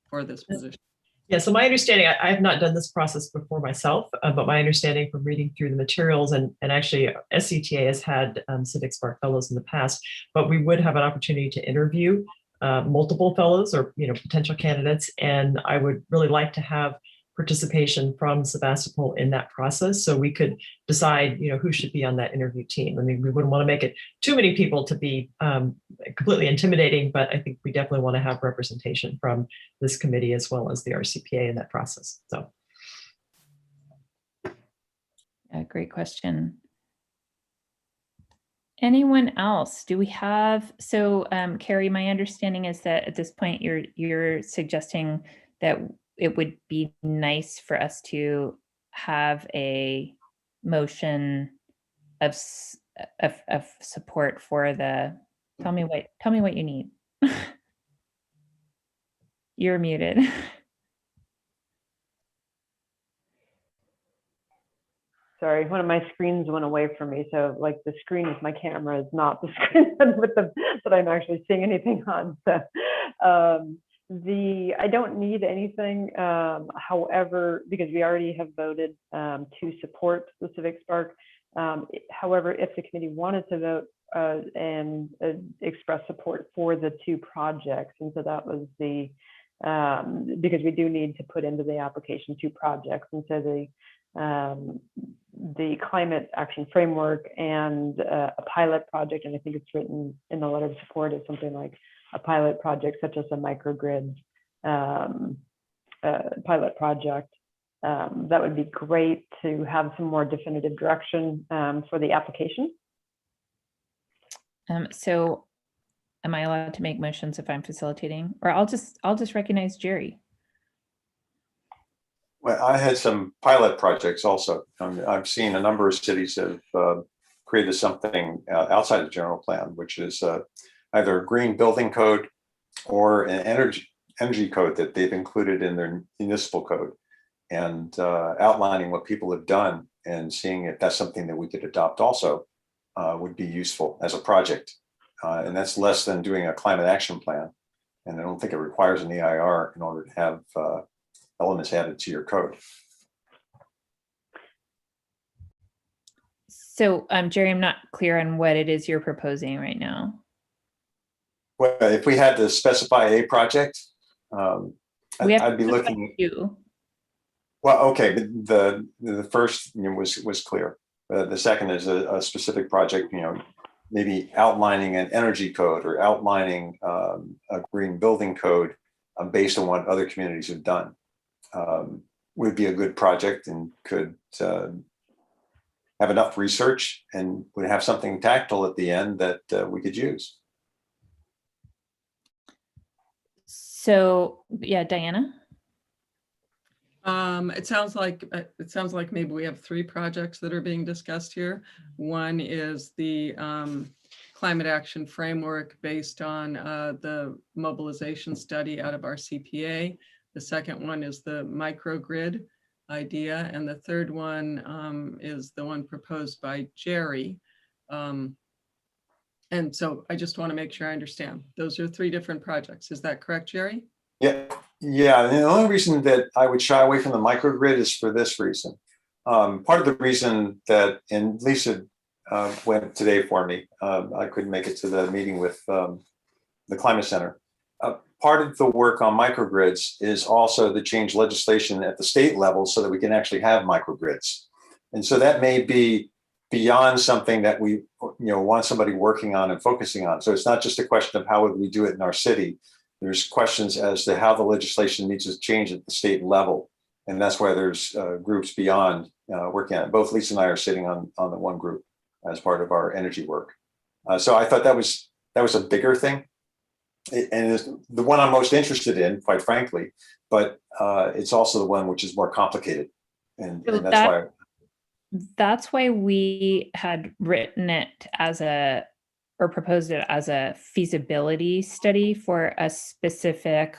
for this position. Yeah, so my understanding, I have not done this process before myself, but my understanding from reading through the materials, and actually SCTA has had Civic Spark Fellows in the past, but we would have an opportunity to interview multiple fellows or potential candidates, and I would really like to have participation from Sebastopol in that process, so we could decide who should be on that interview team. I mean, we wouldn't want to make it too many people to be completely intimidating, but I think we definitely want to have representation from this committee as well as the RCPA in that process. So, Great question. Anyone else? Do we have? So, Carrie, my understanding is that at this point you're suggesting that it would be nice for us to have a motion of support for the. Tell me what you need. You're muted. Sorry, one of my screens went away from me. So like the screen with my camera is not the screen that I'm actually seeing anything on. So I don't need anything. However, because we already have voted to support the Civic Spark. However, if the committee wanted to vote and express support for the two projects, and so that was because we do need to put into the application two projects, and so the climate action framework and a pilot project, and I think it's written in the letter of support is something like a pilot project such as a microgrid pilot project. That would be great to have some more definitive direction for the application. So am I allowed to make motions if I'm facilitating, or I'll just recognize Jerry? Well, I had some pilot projects also. I've seen a number of cities that have created something outside the general plan, which is either a green building code or an energy code that they've included in their municipal code, and outlining what people have done and seeing if that's something that we could adopt also would be useful as a project. And that's less than doing a climate action plan. And I don't think it requires an EIR in order to have elements added to your code. So, Jerry, I'm not clear on what it is you're proposing right now. Well, if we had to specify a project, We have I'd be to looking. you. Well, okay, but the first was clear. The second is a specific project, maybe outlining an energy code or outlining a green building code based on what other communities have done. Would be a good project and could have enough research and would have something tactile at the end that we could use. So, yeah, Diana? It sounds like maybe we have 3 projects that are being discussed here. One is the climate action framework based on the mobilization study out of our CPA. The second one is the microgrid idea, and the third one is the one proposed by Jerry. And so I just want to make sure I understand. Those are 3 different projects. Is that correct, Jerry? Yeah. And the only reason that I would shy away from the microgrid is for this reason. Part of the reason that, and Lisa went today for me, I couldn't make it to the meeting with the Climate Center. Part of the work on microgrids is also to change legislation at the state level so that we can actually have microgrids. And so that may be beyond something that we want somebody working on and focusing on. So it's not just a question of how would we do it in our city. There's questions as to how the legislation needs to change at the state level. And that's why there's groups beyond working on it. Both Lisa and I are sitting on the one group as part of our energy work. So I thought that was a bigger thing. And it's the one I'm most interested in, quite frankly, but it's also the one which is more complicated. And that's why we had written it or proposed it as a feasibility study for a specific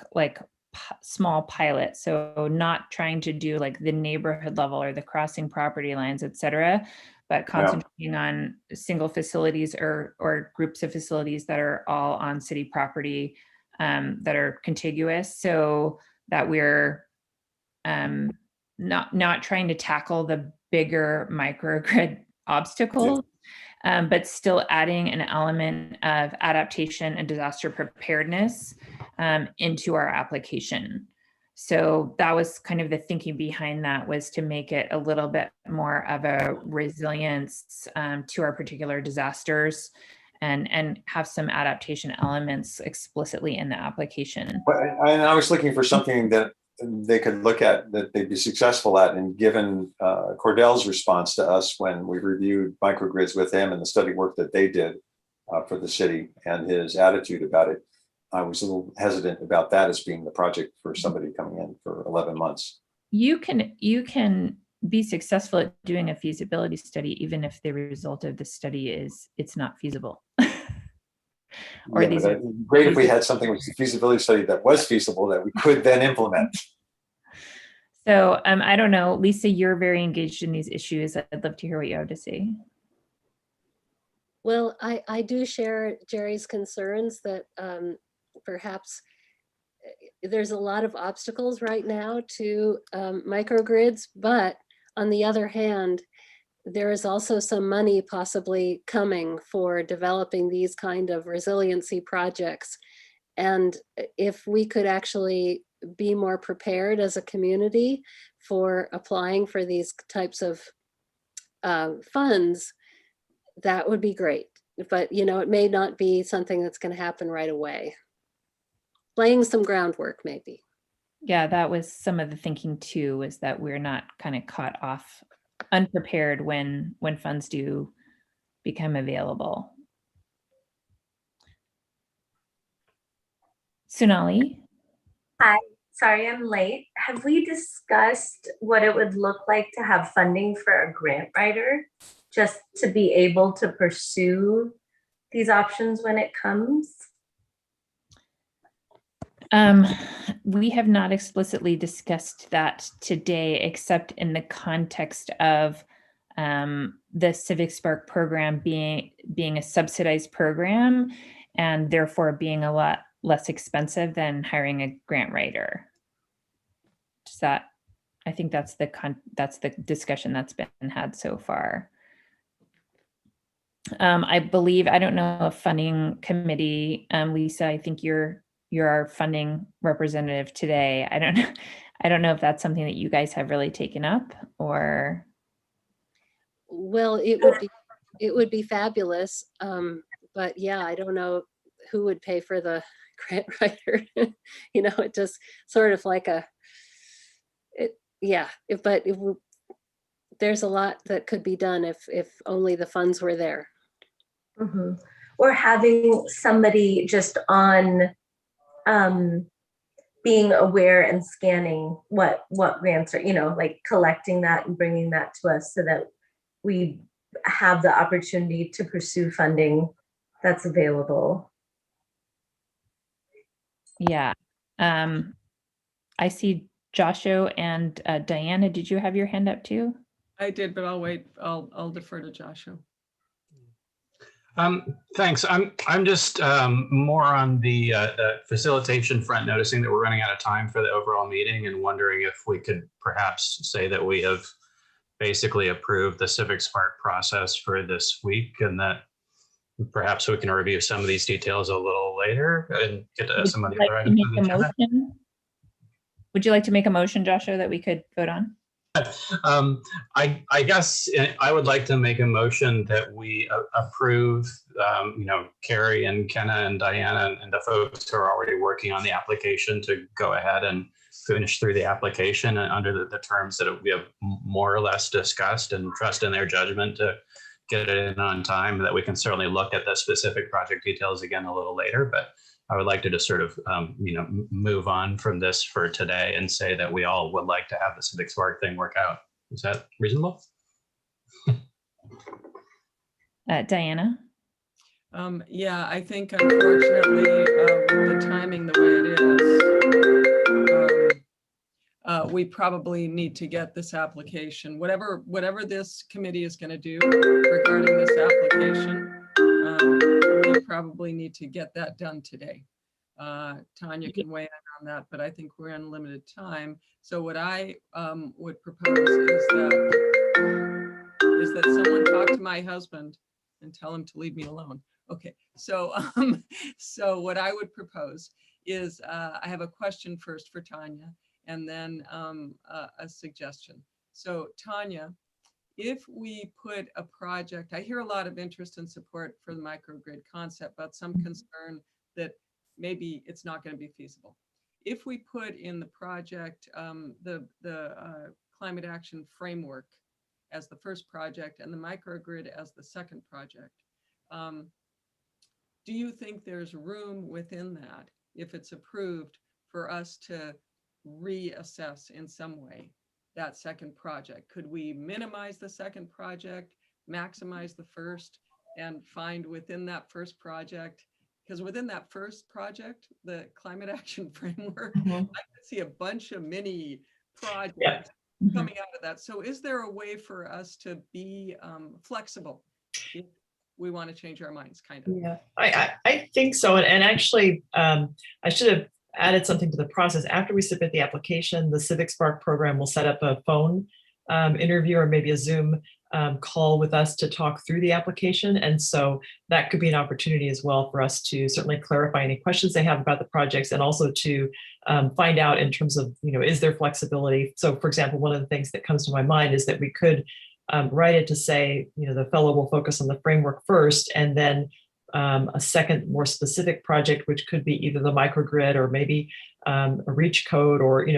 small pilot. So not trying to do like the neighborhood level or the crossing property lines, et cetera, but concentrating on single facilities or groups of facilities that are all on city property that are contiguous, so that we're not trying to tackle the bigger microgrid obstacles, but still adding an element of adaptation and disaster preparedness into our application. So that was kind of the thinking behind that, was to make it a little bit more of a resilience to our particular disasters and have some adaptation elements explicitly in the application. And I was looking for something that they could look at, that they'd be successful at. And given Cordell's response to us when we reviewed microgrids with him and the study work that they did for the city and his attitude about it, I was a little hesitant about that as being the project for somebody coming in for 11 months. You can be successful at doing a feasibility study even if the result of the study is it's not feasible. Great if we had something with a feasibility study that was feasible that we could then implement. So I don't know, Lisa, you're very engaged in these issues. I'd love to hear what you have to say. Well, I do share Jerry's concerns that perhaps there's a lot of obstacles right now to microgrids, but on the other hand, there is also some money possibly coming for developing these kind of resiliency projects. And if we could actually be more prepared as a community for applying for these types of funds, that would be great. But it may not be something that's going to happen right away. Laying some groundwork, maybe. Yeah, that was some of the thinking too, is that we're not kind of caught off unprepared when funds do become available. Sonali? Hi, sorry I'm late. Have we discussed what it would look like to have funding for a grant writer just to be able to pursue these options when it comes? We have not explicitly discussed that today, except in the context of the Civic Spark program being a subsidized program and therefore being a lot less expensive than hiring a grant writer. Does that, I think that's the discussion that's been had so far. I believe, I don't know if funding committee, Lisa, I think you're our funding representative today. I don't know if that's something that you guys have really taken up or. Well, it would be fabulous. But yeah, I don't know who would pay for the grant writer. You know, it just sort of like there's a lot that could be done if only the funds were there. Mm-hmm. Or having somebody just on being aware and scanning what grants are, you know, like collecting that and bringing that to us so that we have the opportunity to pursue funding that's available. Yeah. I see Joshua and Diana, did you have your hand up too? I did, but I'll wait. I'll defer to Joshua. Thanks. I'm just more on the facilitation front, noticing that we're running out of time for the overall meeting and wondering if we could perhaps say that we have basically approved the Civic Spark process for this week, and that perhaps we can review some of these details a little later and get to some of the other items. Would you like to make a motion, Joshua, that we could vote on? I guess I would like to make a motion that we approve, Carrie and Kenna and Diana and the folks who are already working on the application to go ahead and finish through the application under the terms that we have more or less discussed, and trust in their judgment to get it in on time. That we can certainly look at the specific project details again a little later, but I would like to just sort of, move on from this for today and say that we all would like to have the Civic Spark thing work out. Is that reasonable? Diana? Yeah, I think unfortunately, with the timing the way it is, we probably need to get this application, whatever this committee is going to do regarding this application. We probably need to get that done today. Tanya can weigh in on that, but I think we're in limited time. So what I would propose is that someone talk to my husband and tell him to leave me alone. Okay, so so what I would propose is I have a question first for Tanya, and then a suggestion. So Tanya, if we put a project, I hear a lot of interest and support for the microgrid concept, but some concern that maybe it's not going to be feasible. If we put in the project the climate action framework as the first project and the microgrid as the second project, do you think there's room within that, if it's approved, for us to reassess in some way that second project? Could we minimize the second project, maximize the first, and find within that first project, because within that first project, the climate action framework, I could see a bunch of mini projects coming out of that. So is there a way for us to be flexible if we want to change our minds, kind of? Yeah, I think so. And actually, I should have added something to the process. After we submit the application, the Civic Spark program will set up a phone interview or maybe a Zoom call with us to talk through the application. And so that could be an opportunity as well for us to certainly clarify any questions they have about the projects, and also to find out in terms of, is there flexibility? So for example, one of the things that comes to my mind is that we could write it to say, the fellow will focus on the framework first, and then a second more specific project, which could be either the microgrid or maybe a reach code, or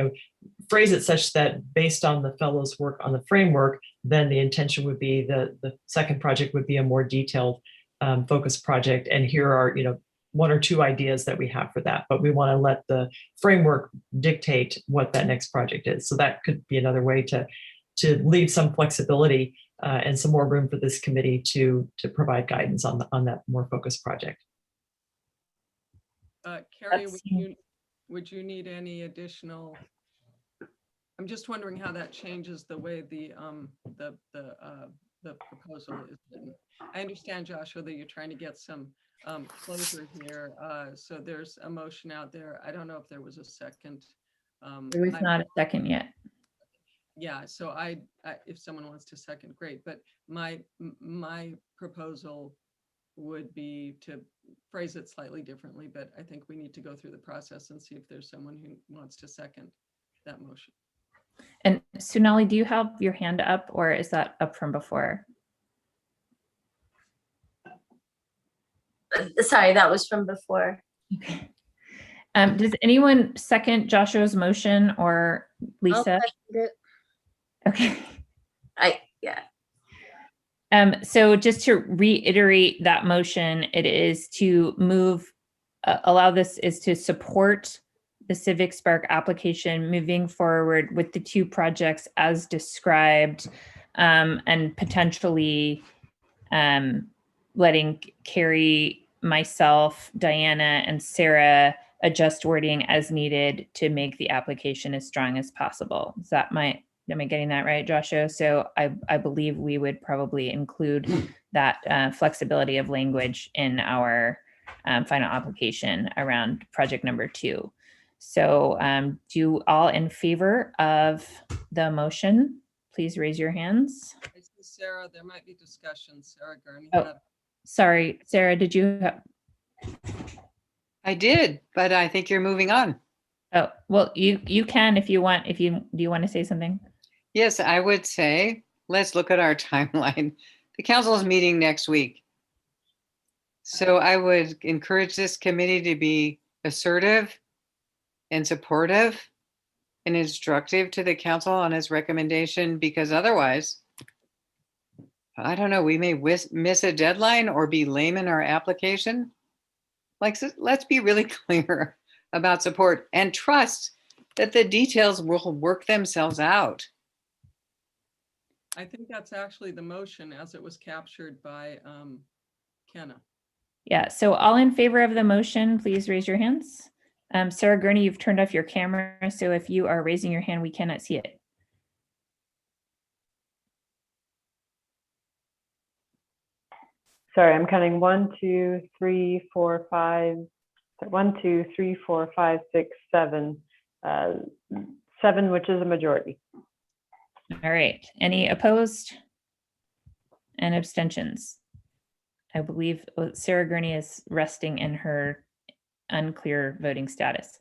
phrase it such that based on the fellow's work on the framework, then the intention would be the second project would be a more detailed focused project. And here are one or two ideas that we have for that, but we want to let the framework dictate what that next project is. So that could be another way to leave some flexibility and some more room for this committee to provide guidance on that more focused project. Carrie, That's- would you need any additional? I'm just wondering how that changes the way the proposal is written. I understand, Joshua, that you're trying to get some closure here. So there's a motion out there. I don't know if there was a second. There was not a second yet. Yeah, so if someone wants to second, great. But my proposal would be to phrase it slightly differently, but I think we need to go through the process and see if there's someone who wants to second that motion. And Sonali, do you have your hand up, or is that up from before? Sorry, that was from before. Okay. Does anyone second Joshua's motion, or I'll Lisa? second it. Okay. Yeah. So just to reiterate that motion, it is to move, allow this is to support the Civic Spark application moving forward with the two projects as described, and potentially letting Carrie, myself, Diana, and Sarah adjust wording as needed to make the application as strong as possible. Is that am I getting that right, Joshua? So I believe we would probably include that flexibility of language in our final application around project number 2. So do all in favor of the motion, please raise your hands. I see Sarah, there might be discussion. Sarah Gurney. Oh, sorry, Sarah, did you have? I did, but I think you're moving on. Oh, well, you can if you want. Do you want to say something? Yes, I would say, let's look at our timeline. The council is meeting next week. So I would encourage this committee to be assertive and supportive and instructive to the council on its recommendation, because otherwise, I don't know, we may miss a deadline or be lame in our application. Let's be really clear about support and trust that the details will work themselves out. I think that's actually the motion as it was captured by Kenna. Yeah, so all in favor of the motion, please raise your hands. Sarah Gurney, you've turned off your camera, so if you are raising your hand, we cannot see it. Sorry, I'm counting 1, 2, 3, 4, 5. 1, 2, 3, 4, 5, 6, 7. 7, which is a majority. All right, any opposed and abstentions? I believe Sarah Gurney is resting in her unclear voting status.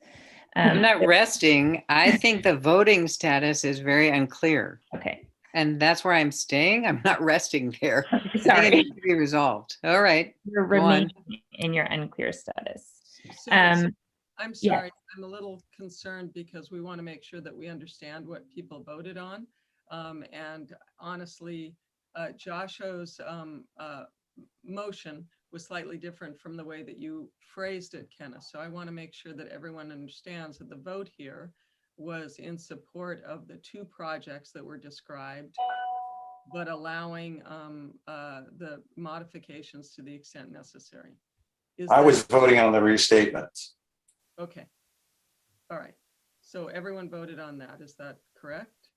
I'm not resting. I think the voting status is very unclear. Okay. And that's where I'm staying. I'm not resting there. I think it Sorry, needs to be resolved. All right. you're go on. remaining in your unclear status. So Um, I'm yeah. sorry, I'm a little concerned because we want to make sure that we understand what people voted on. And honestly, Joshua's motion was slightly different from the way that you phrased it, Kenna. So I want to make sure that everyone understands that the vote here was in support of the two projects that were described, but allowing the modifications to the extent necessary. I was voting on the restatements. Okay. All right. So everyone voted on that. Is that correct?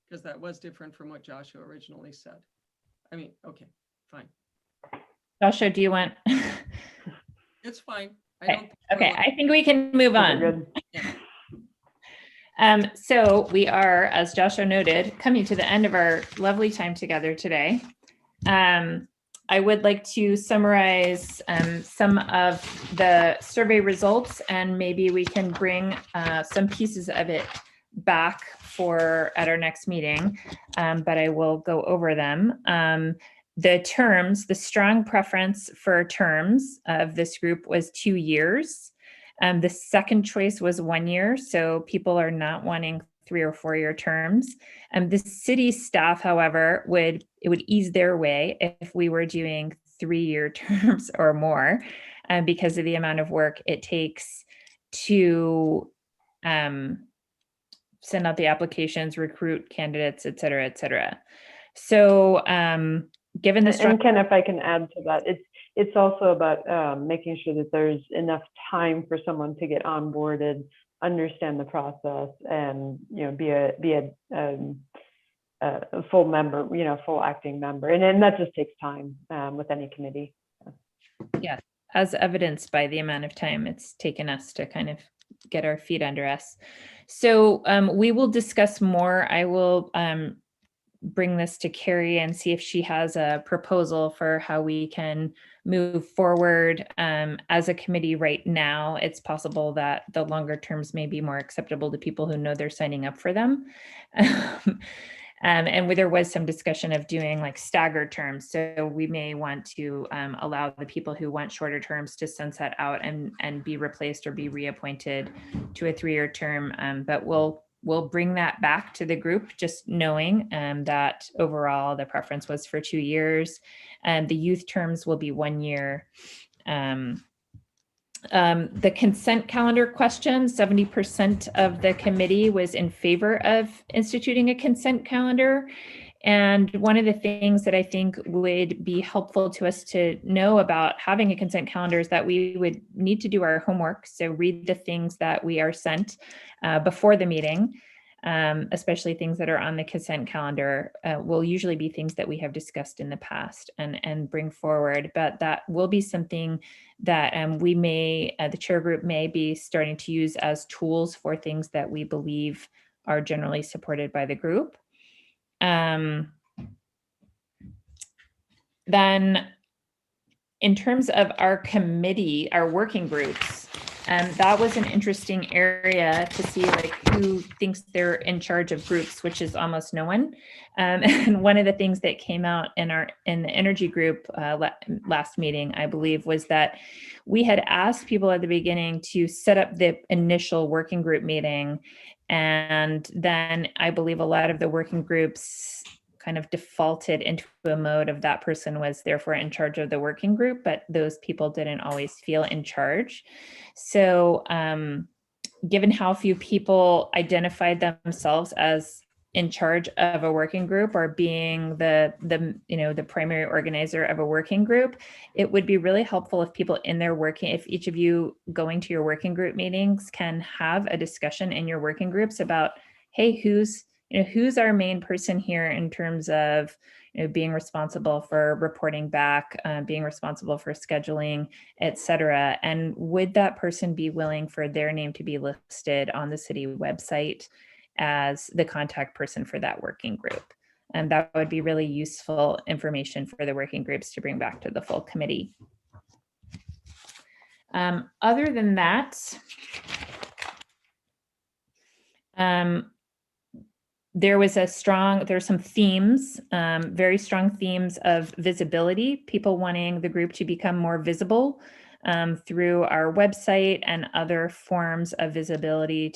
Because that was different from what Joshua originally said. I mean, okay, fine. Joshua, do you want? It's fine. I Okay, don't. think we're okay, looking- I think we can move on. Good. So we are, as Joshua noted, coming to the end of our lovely time together today. I would like to summarize some of the survey results, and maybe we can bring some pieces of it back at our next meeting, but I will go over them. The terms, the strong preference for terms of this group was 2 years. The second choice was 1 year, so people are not wanting 3 or 4 year terms. The city staff, however, it would ease their way if we were doing 3 year terms or more. because of the amount of work it takes to send out the applications, recruit candidates, et cetera, et cetera. So given the strong. And Ken, if I can add to that, it's also about making sure that there's enough time for someone to get onboarded, understand the process, and be a full member, full acting member, and that just takes time with any committee. Yes, as evidenced by the amount of time it's taken us to kind of get our feet under us. So we will discuss more. I will bring this to Carrie and see if she has a proposal for how we can move forward as a committee right now. It's possible that the longer terms may be more acceptable to people who know they're signing up for them. And there was some discussion of doing like staggered terms. So we may want to allow the people who want shorter terms to sunset out and be replaced or be reappointed to a 3-year term. But we'll bring that back to the group, just knowing that overall the preference was for 2 years. And the youth terms will be 1 year. The consent calendar question, 70% of the committee was in favor of instituting a consent calendar. And one of the things that I think would be helpful to us to know about having a consent calendar is that we would need to do our homework. So read the things that we are sent before the meeting, especially things that are on the consent calendar, will usually be things that we have discussed in the past and bring forward. But that will be something that we may, the chair group may be starting to use as tools for things that we believe are generally supported by the group. Then in terms of our committee, our working groups, that was an interesting area to see like who thinks they're in charge of groups, which is almost no one. And one of the things that came out in the energy group last meeting, I believe, was that we had asked people at the beginning to set up the initial working group meeting. And then I believe a lot of the working groups kind of defaulted into a mode of that person was therefore in charge of the working group, but those people didn't always feel in charge. So given how few people identified themselves as in charge of a working group or being the primary organizer of a working group, it would be really helpful if people in their working, if each of you going to your working group meetings can have a discussion in your working groups about, hey, who's our main person here in terms of being responsible for reporting back, being responsible for scheduling, et cetera. And would that person be willing for their name to be listed on the city website as the contact person for that working group? And that would be really useful information for the working groups to bring back to the full committee. Other than that, there's some themes, very strong themes of visibility, people wanting the group to become more visible through our website and other forms of visibility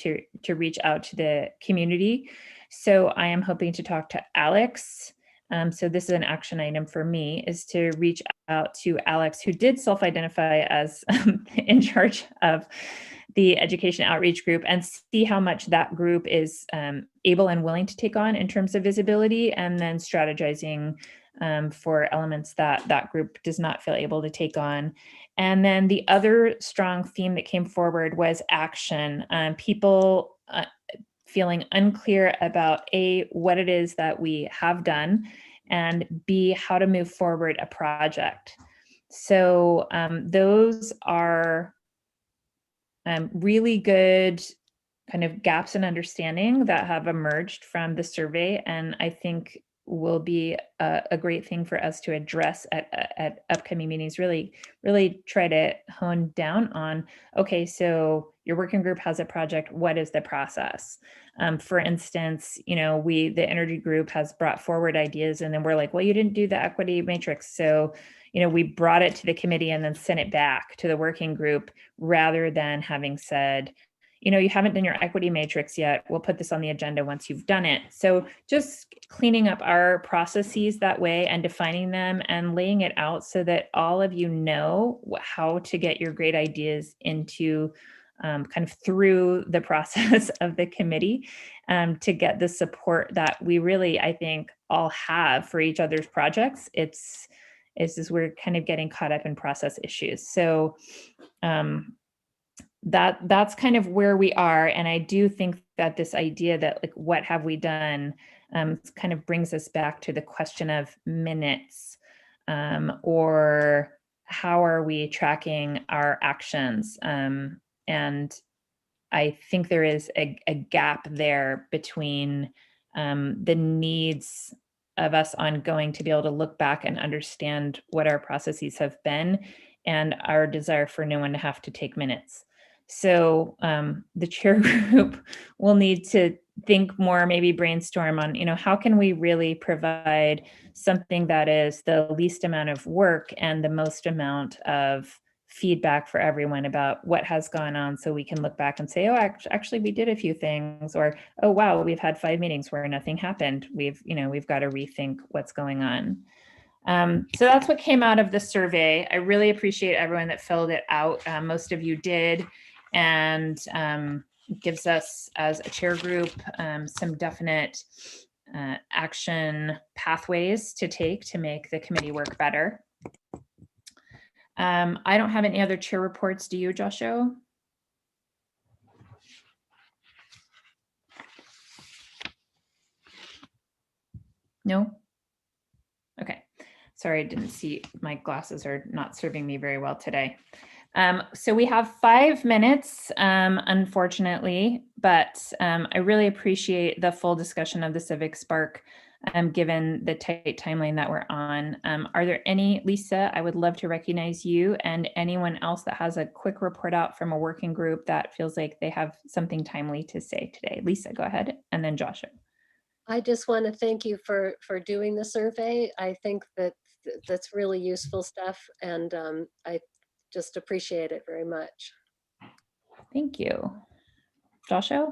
to reach out to the community. So I am hoping to talk to Alex. So this is an action item for me, is to reach out to Alex, who did self-identify as in charge of the education outreach group, and see how much that group is able and willing to take on in terms of visibility, and then strategizing for elements that that group does not feel able to take on. And then the other strong theme that came forward was action. People feeling unclear about A, what it is that we have done, and B, how to move forward a project. So those are really good kind of gaps in understanding that have emerged from the survey, and I think will be a great thing for us to address at upcoming meetings. Really try to hone down on, okay, so your working group has a project, what is the process? For instance, the energy group has brought forward ideas, and then we're like, well, you didn't do the equity matrix. So, we brought it to the committee and then sent it back to the working group, rather than having said, you haven't done your equity matrix yet. We'll put this on the agenda once you've done it. So just cleaning up our processes that way and defining them and laying it out so that all of you know how to get your great ideas into kind of through the process of the committee to get the support that we really, I think, all have for each other's projects. It's just we're kind of getting caught up in process issues. So that's kind of where we are. And I do think that this idea that like, what have we done kind of brings us back to the question of minutes or how are we tracking our actions? And I think there is a gap there between the needs of us ongoing to be able to look back and understand what our processes have been and our desire for no one to have to take minutes. So the chair group will need to think more, maybe brainstorm on, how can we really provide something that is the least amount of work and the most amount of feedback for everyone about what has gone on, so we can look back and say, oh, actually we did a few things, or, oh, wow, we've had 5 meetings where nothing happened. We've got to rethink what's going on. So that's what came out of the survey. I really appreciate everyone that filled it out. Most of you did, and gives us as a chair group some definite action pathways to take to make the committee work better. I don't have any other chair reports. Do you, Joshua? No? Okay. Sorry, I didn't see. My glasses are not serving me very well today. So we have 5 minutes, unfortunately, but I really appreciate the full discussion of the Civic Spark, given the tight timeline that we're on. Are there any, Lisa, I would love to recognize you and anyone else that has a quick report out from a working group that feels like they have something timely to say today. Lisa, go ahead, and then Joshua. I just want to thank you for doing the survey. I think that's really useful stuff, and I just appreciate it very much. Thank you. Joshua?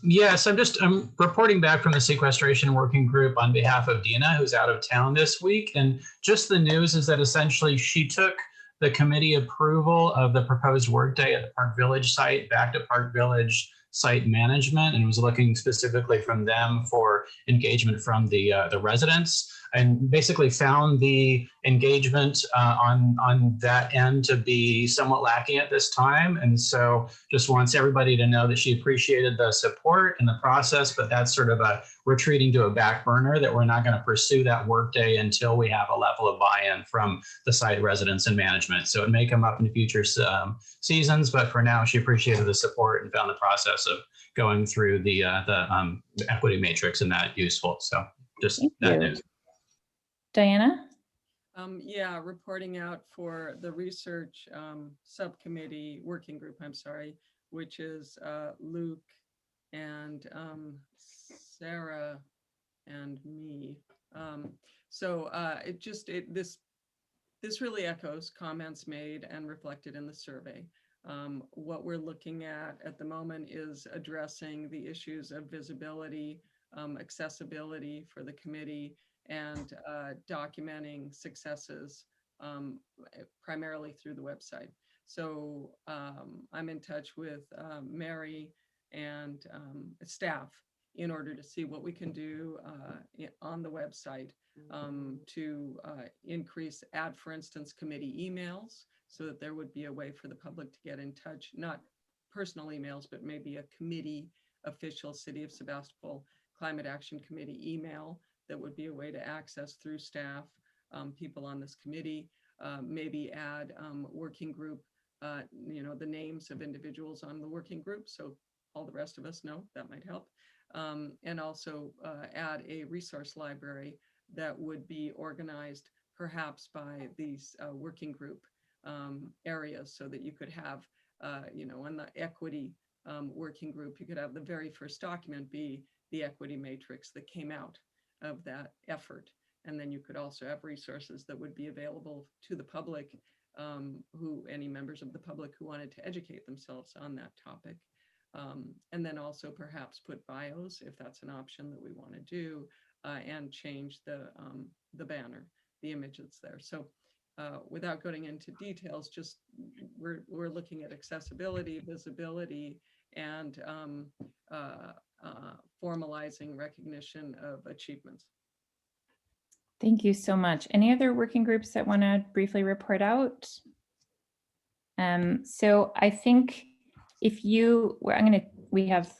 Yes, I'm reporting back from the sequestration working group on behalf of Dina, who's out of town this week. And just the news is that essentially she took the committee approval of the proposed workday at the Park Village site back to Park Village site management and was looking specifically from them for engagement from the residents, and basically found the engagement on that end to be somewhat lacking at this time. And so just wants everybody to know that she appreciated the support in the process, but that's sort of a retreating to a back burner, that we're not going to pursue that workday until we have a level of buy-in from the site residents and management. So it may come up in future seasons, but for now, she appreciated the support and found the process of going through the equity matrix and that useful. So just that news. Diana? Yeah, reporting out for the research subcommittee working group, which is Luke and Sarah and me. This really echoes comments made and reflected in the survey. What we're looking at the moment is addressing the issues of visibility, accessibility for the committee, and documenting successes primarily through the website. So I'm in touch with Mary and staff in order to see what we can do on the website to add, for instance, committee emails, so that there would be a way for the public to get in touch, not personal emails, but maybe a committee official City of Sebastopol Climate Action Committee email that would be a way to access through staff, people on this committee, maybe add working group, the names of individuals on the working group, so all the rest of us know. That might help. And also add a resource library that would be organized perhaps by these working group areas, so that you could have, in the equity working group, you could have the very first document be the equity matrix that came out of that effort. And then you could also have resources that would be available to the public any members of the public who wanted to educate themselves on that topic. And then also perhaps put bios, if that's an option that we want to do, and change the banner, the image that's there. So without going into details, just we're looking at accessibility, visibility, and formalizing recognition of achievements. Thank you so much. Any other working groups that want to briefly report out? So I think we have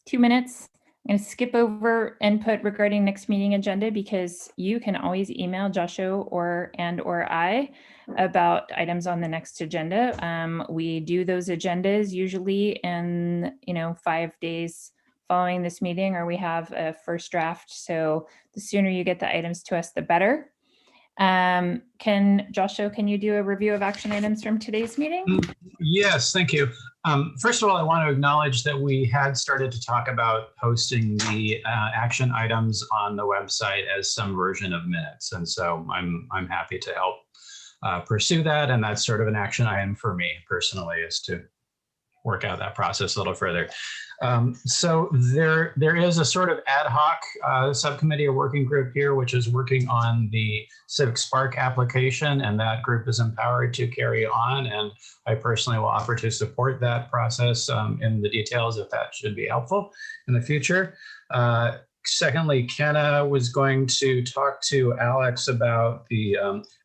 2 minutes. I'm going to skip over input regarding next meeting agenda because you can always email Joshua or I about items on the next agenda. We do those agendas usually in 5 days following this meeting, or we have a first draft. So the sooner you get the items to us, the better. Joshua, can you do a review of action items from today's meeting? Yes, thank you. First of all, I want to acknowledge that we had started to talk about posting the action items on the website as some version of minutes. And so I'm happy to help pursue that. And that's sort of an action item for me personally, is to work out that process a little further. So there is a sort of ad hoc subcommittee or working group here, which is working on the Civic Spark application, and that group is empowered to carry on. And I personally will offer to support that process in the details if that should be helpful in the future. Secondly, Kenna was going to talk to Alex about the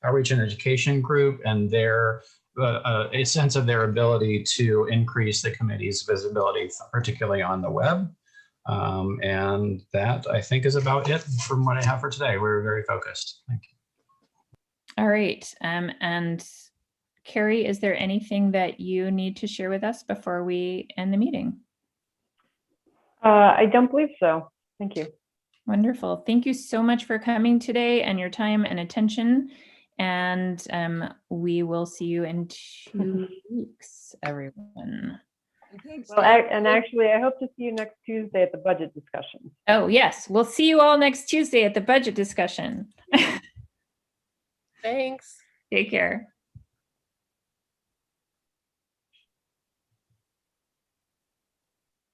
outreach and education group and their a sense of their ability to increase the committee's visibility, particularly on the web. And that, I think, is about it from what I have for today. We're very focused. Thank you. All right. And Carrie, is there anything that you need to share with us before we end the meeting? I don't believe so. Thank you. Wonderful. Thank you so much for coming today and your time and attention. And we will see you in 2 weeks, everyone. Thanks. Well, and actually, I hope to see you next Tuesday at the budget discussion. Oh, yes. We'll see you all next Tuesday at the budget discussion. Thanks. Take care.